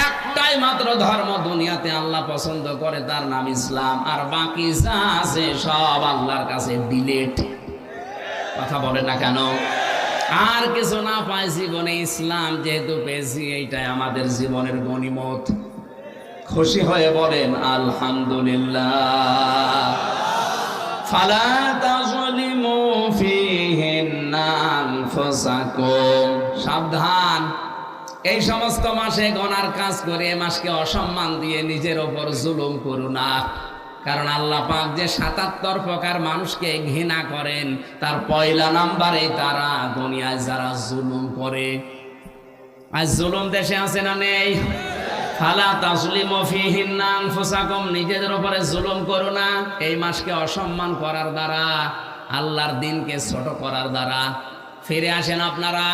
একটাই মাত্র ধর্ম দুনিয়াতে আল্লাহ পছন্দ করে, তার নাম ইসলাম। আর বাকি যা আছে সব আল্লাহর কাছে ডিলেট। কথা বলে না কেন? আর কিছু না পাই জীবনে, ইসলাম যেহেতু পেয়েছি, এইটাই আমাদের জীবনের গনিমত। খুশি হয়ে বলেন আলহামদুলিল্লাহ। ফালা তাযলিমু ফীহিন্না আনফুসাকুম, সাবধান, এই সমস্ত মাসে গনার কাজ করে মাসকে অসম্মান দিয়ে নিজের ওপর জুলুম করো না। কারণ আল্লাহ পাক যে 77 প্রকার মানুষকে ঘৃণা করেন, তার পয়লা নাম্বারে তারা দুনিয়ায় যারা জুলুম করে। আজ জুলুম দেশে আছে না নেই? ফালা তাযলিমু ফীহিন্না আনফুসাকুম, নিজেদের উপরে জুলুম করো না। এই মাসকে অসম্মান করার দ্বারা, আল্লাহর দিনকে ছোট করার দ্বারা। ফিরে আসেন আপনারা,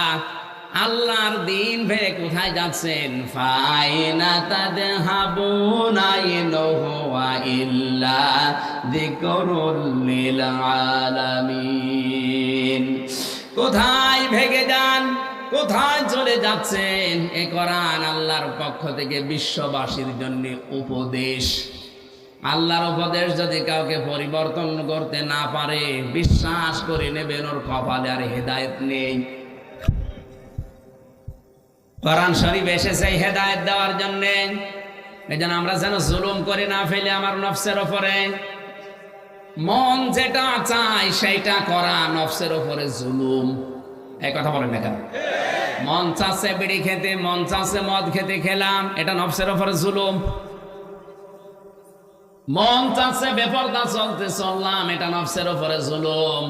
আল্লাহর দিন ভেবে কোথায় যাচ্ছেন? ফাইনা তাদহাবুনা ইন হুয়া ইল্লা যিকরুল লিল আলামিন। কোথায় ভেগে যান, কোথায় চলে যাচ্ছেন? এ কোরআন আল্লাহর পক্ষ থেকে বিশ্ববাসীর জন্য উপদেশ। আল্লাহর উপদেশ যদি কাউকে পরিবর্তন করতে না পারে, বিশ্বাস করে নেবেন ওর কপালে আর হেদায়েত নেই। কোরআন শরীফ এসেছে হেদায়েত দেওয়ার জন্য। এই জন্য আমরা যেন জুলুম করে না ফেলে আমার নফসের উপরে। মন যেটা চায় সেইটা করা নফসের উপরে জুলুম। এই কথা বলেন না কেন? মন চাচ্ছে বিড়ি খেতে, মন চাচ্ছে মদ খেতে, খেলাম, এটা নফসের উপরে জুলুম। মন চাচ্ছে বেপরদা চলতে, চললাম, এটা নফসের উপরে জুলুম।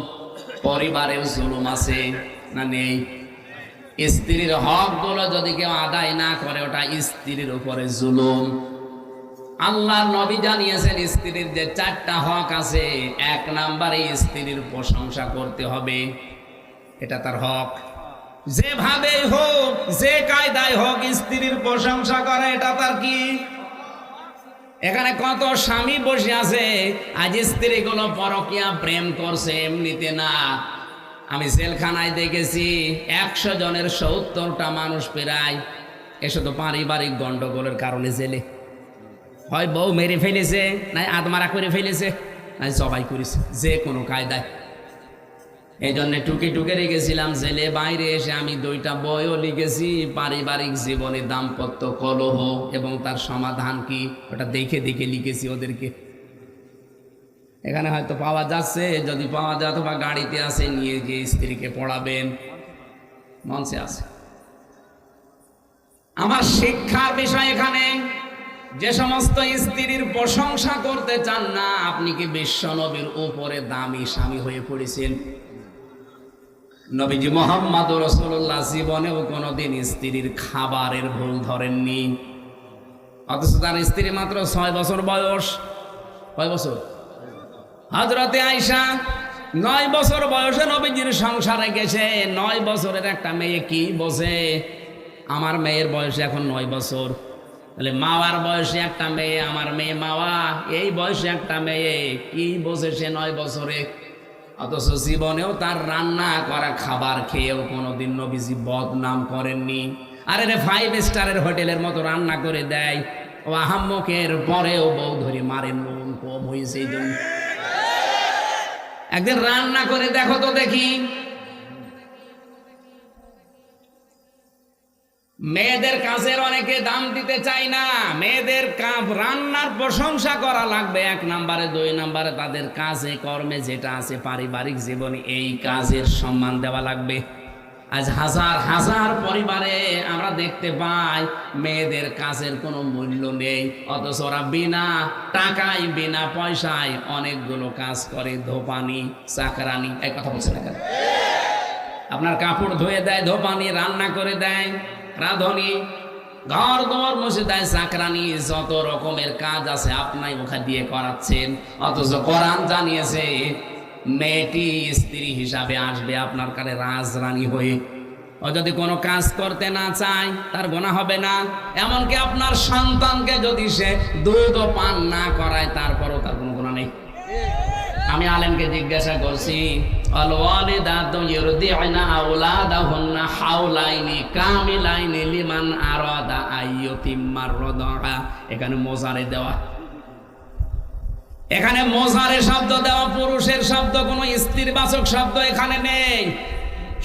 পরিবারের জুলুম আছে না নেই? স্ত্রীর হক গুলো যদি কেউ আদায় না করে, ওটা স্ত্রীর উপরে জুলুম। আল্লাহর নবী জানিয়েছেন স্ত্রীর যে 4টা হক আছে, 1 নম্বরে স্ত্রীর প্রশংসা করতে হবে, এটা তার হক। যেভাবে হোক, যে কায়দায় হোক, স্ত্রীর প্রশংসা করে, এটা তার কি? এখানে কত স্বামী বসে আছে, আজ স্ত্রীগুলো পরকীয়া প্রেম করছে, এমনিতে না। আমি জেলখানায় দেখেছি 100 জনের 70টা মানুষ প্রায় এসে তো পারিবারিক গন্ডগোলের কারণে জেলে। হয় বউ মেরে ফেলেছে, নাই আত্মারা করে ফেলেছে, নাই জবাই করেছে, যে কোনো কায়দায়। এই জন্য টুকে টুকে রেখেছিলাম জেলে। বাইরে এসে আমি 2টা বইও লিখেছি, পারিবারিক জীবনে দাম্পত্য কলহ এবং তার সমাধান কি, ওটা দেখে দেখে লিখেছি ওদেরকে। এখানে হয়তো পাওয়া যাচ্ছে, যদি পাওয়া যায় অথবা গাড়িতে আছে, নিয়ে গিয়ে স্ত্রীকে পড়াবেন, মঞ্চে আছে। আমার শিক্ষার বিষয় এখানে, যে সমস্ত স্ত্রীর প্রশংসা করতে চান না, আপনি কি বিশ্ব নবীর উপরে দামি স্বামী হয়ে পড়েছেন? নবীজি মুহাম্মদ রাসূলুল্লাহ জীবনেও কোনোদিন স্ত্রীর খাবারের ভুল ধরেননি, অথচ তার স্ত্রী মাত্র 6 বছর বয়স। কয় বছর? হযরতে আয়েশা 9 বছর বয়সে নবীজির সংসারে গেছে। 9 বছরের একটা মেয়ে কি বোঝে? আমার মেয়ের বয়স এখন 9 বছর। তাহলে মাওয়ার বয়সে একটা মেয়ে, আমার মেয়ে মাওয়া, এই বয়সে একটা মেয়ে, কি বোঝে সে 9 বছরে? অথচ জীবনেও তার রান্না করা খাবার খেয়েও কোনোদিন নবীজি বদনাম করেননি। আরে রে 5 স্টারের হোটেলের মতো রান্না করে দেয়, ও আহাম্মকের পরেও বউ ধরে মারেন, নুন কম হয়েছে এই জন্য। একদিন রান্না করে দেখো তো দেখি। মেয়েদের কাজের অনেকে দাম দিতে চায় না। মেয়েদের রান্নার প্রশংসা করা লাগবে 1 নম্বরে, 2 নম্বরে তাদের কাজে কর্মে যেটা আছে পারিবারিক জীবনে, এই কাজের সম্মান দেওয়া লাগবে। আজ হাজার হাজার পরিবারে আমরা দেখতে পাই মেয়েদের কাজের কোনো মূল্য নেই, অথচ ওরা বিনা টাকায় বিনা পয়সায় অনেকগুলো কাজ করে। ধোপানি, চাকরানি, এই কথা বলছে না কেন? আপনার কাপড় ধুয়ে দেয় ধোপানি, রান্না করে দেয় রাঁধুনি, ঘর দর মুছে দেয় চাকরানি, যত রকমের কাজ আছে আপনাই ওখানে দিয়ে করাচ্ছেন। অথচ কোরআন জানিয়েছে মেয়েটি স্ত্রী হিসাবে আসবে আপনার কাছে রাজরানী হয়ে। ও যদি কোনো কাজ করতে না চায় তার গুনাহ হবে না। এমনকি আপনার সন্তানকে যদি সে দুধ পান না করায় তারপরও তার কোনো গুনাহ নেই। আমি আলেমকে জিজ্ঞাসা করছি, আল ওয়ালিদাতু ইরদি'না আওলাদাহুন্না হাওলাইনি কামিলাইনি লিমান আরাদা আইয়ুতিম্মার রাদা। এখানে মোজারে দেওয়া, এখানে মোজারে শব্দ দেওয়া, পুরুষের শব্দ, কোনো স্ত্রীবাচক শব্দ এখানে নেই।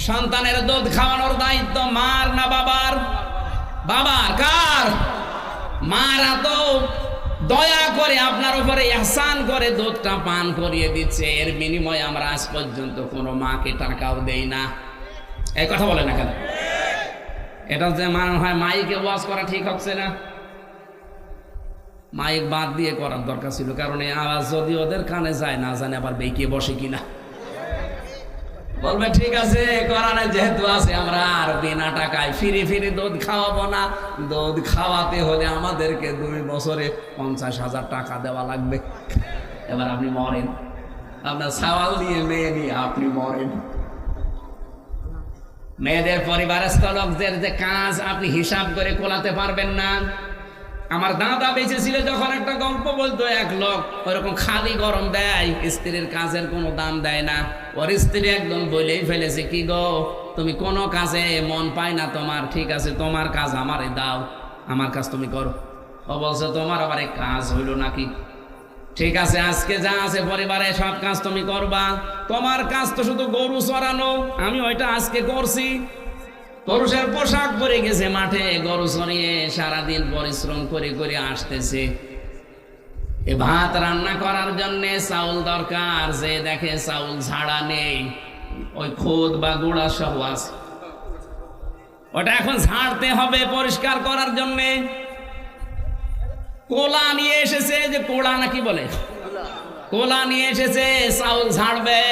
সন্তানের দুধ খাওয়ানোর দায়িত্ব মার না বাবার? বাবার। কার? মারা তো দয়া করে আপনার উপরে ইহসান করে দুধটা পান করিয়ে দিচ্ছে, এর বিনিময়ে আমরা আজ পর্যন্ত কোনো মাকে টাকাও দেই না। এই কথা বলে না কেন? এটা যে মনে হয় মাইকে ওয়াজ করা ঠিক হচ্ছে না, মাইক বাদ দিয়ে করার দরকার ছিল। কারণ এই আওয়াজ যদি ওদের কানে যায় না জানে আবার বেঁকিয়ে বসে কিনা। বলবে ঠিক আছে কোরআনে যেহেতু আছে আমরা আর বিনা টাকায় ফিরি ফিরি দুধ খাওয়াবো না। দুধ খাওয়াতে হলে আমাদেরকে 2 বছরে 50,000 টাকা দেওয়া লাগবে। এবার আপনি মরেন, আপনার সওয়াল দিয়ে মেয়ে নিয়ে আপনি মরেন। মেয়েদের পরিবারস্থ লোকদের যে কাজ আপনি হিসাব করে কোলাতে পারবেন না। আমার দাদা বেঁচে ছিল যখন একটা গল্প বলতো, 1 লোক ওরকম খালি গরম দেয়, স্ত্রীর কাজের কোনো দাম দেয় না। ওর স্ত্রী একদম বলেই ফেলেছে, কি গো তুমি কোনো কাজে মন পায় না তোমার, ঠিক আছে তোমার কাজ আমারে দাও, আমার কাজ তুমি করো। ও বলছে তোমার আবার এই কাজ হইল নাকি? ঠিক আছে আজকে যা আছে পরিবারে সব কাজ তুমি করবা, তোমার কাজ তো শুধু গরু চড়ানো, আমি ওইটা আজকে করছি। পুরুষের পোশাক পরে গেছে মাঠে, গরু চড়িয়ে সারাদিন পরিশ্রম করে করে আসতেছে। এ ভাত রান্না করার জন্য চাউল দরকার, যে দেখে চাউল ঝাড়া নেই, ওই খোদ বা গুঁড়া সব আছে, ওটা এখন ঝাড়তে হবে পরিষ্কার করার জন্য। কোলা নিয়ে এসেছে, যে কোলা নাকি বলে, কোলা নিয়ে এসেছে চাউল ঝাড়বে।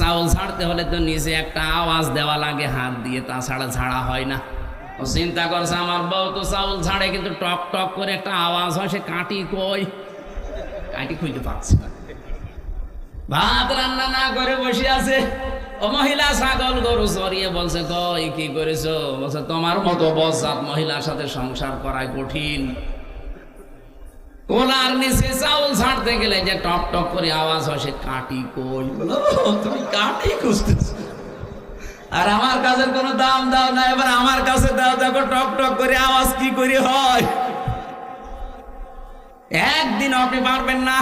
চাউল ছাড়তে হলে তো নিচে একটা আওয়াজ দেওয়া লাগে হাত দিয়ে, তাছাড়া ঝাড়া হয় না। ও চিন্তা করছে আমার বউ তো চাউল ঝাড়ে কিন্তু টক টক করে একটা আওয়াজ হয়, সে কাটি কই, কাটি খুঁজতে পারছে না। ভাত রান্না না করে বসে আছে। ও মহিলা ছাগল গরু চড়িয়ে বলছে, কই কি করেছো? বলছে তোমার মতো বজ্জাত মহিলার সাথে সংসার করাই কঠিন। কোলার নিচে চাউল ছাড়তে গেলে যে টক টক করে আওয়াজ হয়, সে কাটি কই। বলো তুমি কাটি খুঁজতেছ, আর আমার কাছের কোনো দাম দাও না, এবার আমার কাছে দাও, দেখো টক টক করে আওয়াজ কি করে হয়। একদিন আপনি পারবেন না।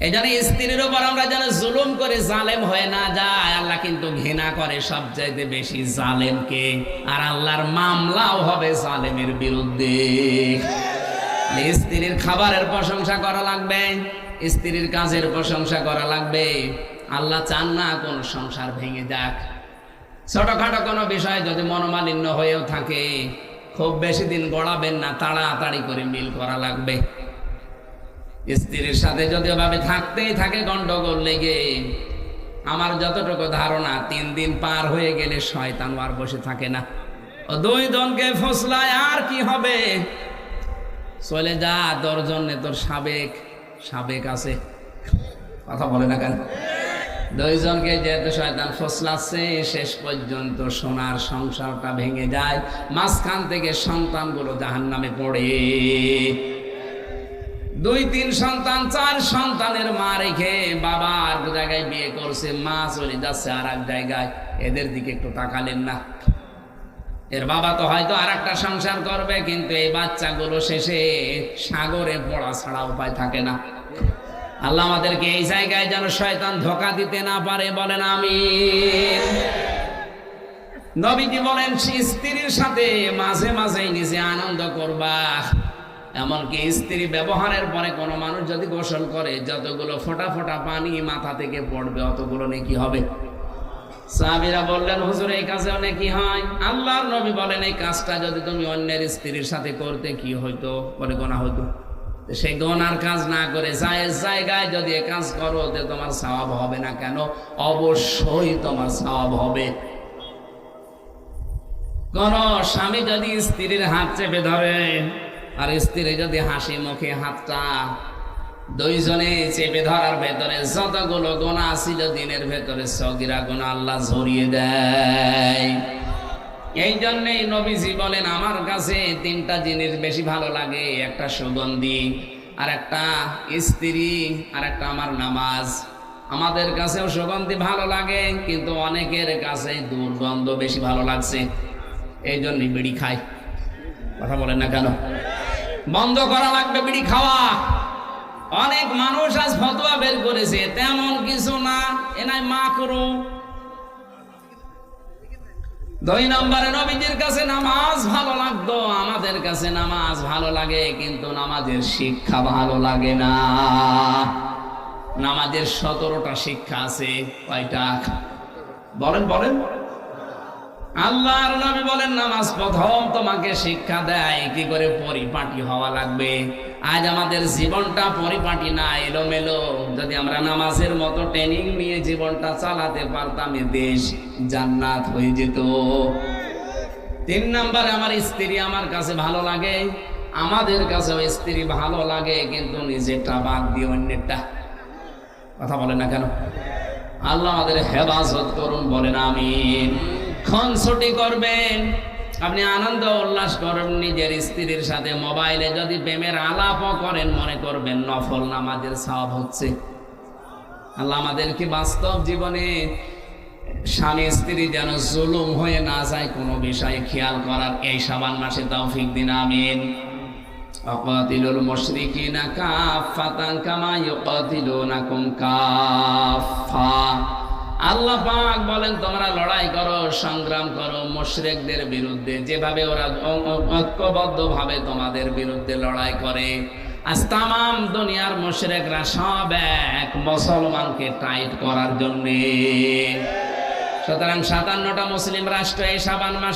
এই জন্য স্ত্রীর উপর আমরা যেন জুলুম করে জালেম হয়ে না যায়। আল্লাহ কিন্তু ঘৃণা করে সবচাইতে বেশি জালেমকে, আর আল্লাহর মামলাও হবে জালেমের বিরুদ্ধে। স্ত্রীর খাবারের প্রশংসা করা লাগবে, স্ত্রীর কাজের প্রশংসা করা লাগবে। আল্লাহ চান না কোন সংসার ভেঙে যাক। ছোটখাটো কোনো বিষয় যদি মনোমালিন্য হয়েও থাকে, খুব বেশি দিন গড়াবেন না, তাড়াতাড়ি করে মিল করা লাগবে। স্ত্রীর সাথে যদি ওভাবে থাকতেই থাকে গন্ডগোল লেগে, আমার যতটুকু ধারণা 3 দিন পার হয়ে গেলে শয়তান আর বসে থাকে না, ও 2 জনকে ফসলায় আর কি হবে, চলে যা, তোর জন্য তোর সাবেক আছে। কথা বলে না কেন? দুইজনকে যেহেতু শয়তান ফসলাচ্ছে, শেষ পর্যন্ত সোনার সংসারটা ভেঙে যায়, মাঝখান থেকে সন্তানগুলো জাহান্নামে পড়ে। 2-3 সন্তান, 4 সন্তানের মা রেখে বাবা আর জায়গায় বিয়ে করছে, মা চলে যাচ্ছে আর এক জায়গায়। এদের দিকে একটু তাকালেন না? এর বাবা তো হয়তো আর একটা সংসার করবে, কিন্তু এই বাচ্চাগুলো শেষে সাগরে পড়া ছাড়া উপায় থাকে না। আল্লাহ আমাদেরকে এই জায়গায় যেন শয়তান ধোঁকা দিতে না পারে, বলেন আমিন। নবীজি বলেন স্ত্রীর সাথে মাঝে মাঝে নিজে আনন্দ করবা। এমনকি স্ত্রী ব্যবহারের পরে কোনো মানুষ যদি গোসল করে, যতগুলো ফোঁটা ফোঁটা পানি মাথা থেকে পড়বে অতগুলো নেকি হবে। সাহাবীরা বললেন হুজুর এই কাজে নেকি হয়? আল্লাহর নবী বলেন এই কাজটা যদি তুমি অন্যের স্ত্রীর সাথে করতে কি হইতো? বলে গুনাহ হইতো। সেই গুনার কাজ না করে জায়েজ জায়গায় যদি এ কাজ করো, তে তোমার সওয়াব হবে না কেন? অবশ্যই তোমার সওয়াব হবে। কোন স্বামী যদি স্ত্রীর হাত চেপে ধরে আর স্ত্রী যদি হাসি মুখে হাতটা, দুইজনে চেপে ধরার ভেতরে যতগুলো গুনাহ ছিল দিনের ভেতরে সগীরা গুনাহ আল্লাহ ঝরিয়ে দেয়। এই জন্যই নবীজি বলেন আমার কাছে 3টা জিনিস বেশি ভালো লাগে, একটা সুগন্ধি, আর একটা স্ত্রী, আর একটা আমার নামাজ। আমাদের কাছেও সুগন্ধি ভালো লাগে, কিন্তু অনেকের কাছে দুর্গন্ধ বেশি ভালো লাগছে, এই জন্যই বিড়ি খায়। কথা বলেন না কেন? বন্ধ করা লাগবে বিড়ি খাওয়া। অনেক মানুষ আজ ফতোয়া বের করেছে, তেমন কিছু না, এ নাই মাকরু। 2 নম্বরে নবীজির কাছে নামাজ ভালো লাগতো, আমাদের কাছে নামাজ ভালো লাগে, কিন্তু নামাজের শিক্ষা ভালো লাগে না। নামাজের 17টা শিক্ষা আছে, কয়টা? বলেন বলেন। আল্লাহর নবী বলেন নামাজ প্রথম তোমাকে শিক্ষা দেয় কি করে পরিপাটি হওয়া লাগবে। আজ আমাদের জীবনটা পরিপাটি না, এলোমেলো। যদি আমরা নামাজের মতো ট্রেনিং নিয়ে জীবনটা চালাতে পারতাম, দেশ জান্নাত হয়ে যেত। 3 নম্বরে আমার স্ত্রী আমার কাছে ভালো লাগে, আমাদের কাছেও স্ত্রী ভালো লাগে, কিন্তু নিজেরটা বাদ দিয়ে অন্যেরটা। কথা বলেন না কেন? আল্লাহ আমাদের হেফাজত করুন, বলেন আমিন। খুনসুটি করবেন, আপনি আনন্দ উল্লাস করেন নিজের স্ত্রীর সাথে, মোবাইলে যদি প্রেমের আলাপও করেন, মনে করবেন নফল নামাজের সওয়াব হচ্ছে। আল্লাহ আমাদেরকে বাস্তব জীবনে স্বামী স্ত্রী যেন জুলুম হয়ে না যায় কোনো বিষয়ে খেয়াল করার এই শাবান মাসে তৌফিক দিন, আমিন। ওয়াকাতিলুল মুশরিকিনা কাফাতান কামা ইউকাতিলুনাকুম কাফা। আল্লাহ পাক বলেন তোমরা লড়াই করো, সংগ্রাম করো মুশরিকদের বিরুদ্ধে, যেভাবে ওরা ঐক্যবদ্ধ ভাবে তোমাদের বিরুদ্ধে লড়াই করে। আজ তামাম দুনিয়ার মুশরিকরা সব এক মুসলমানকে টাইট করার জন্যে। সুতরাং 57টা মুসলিম রাষ্ট্র এই শাবান মাস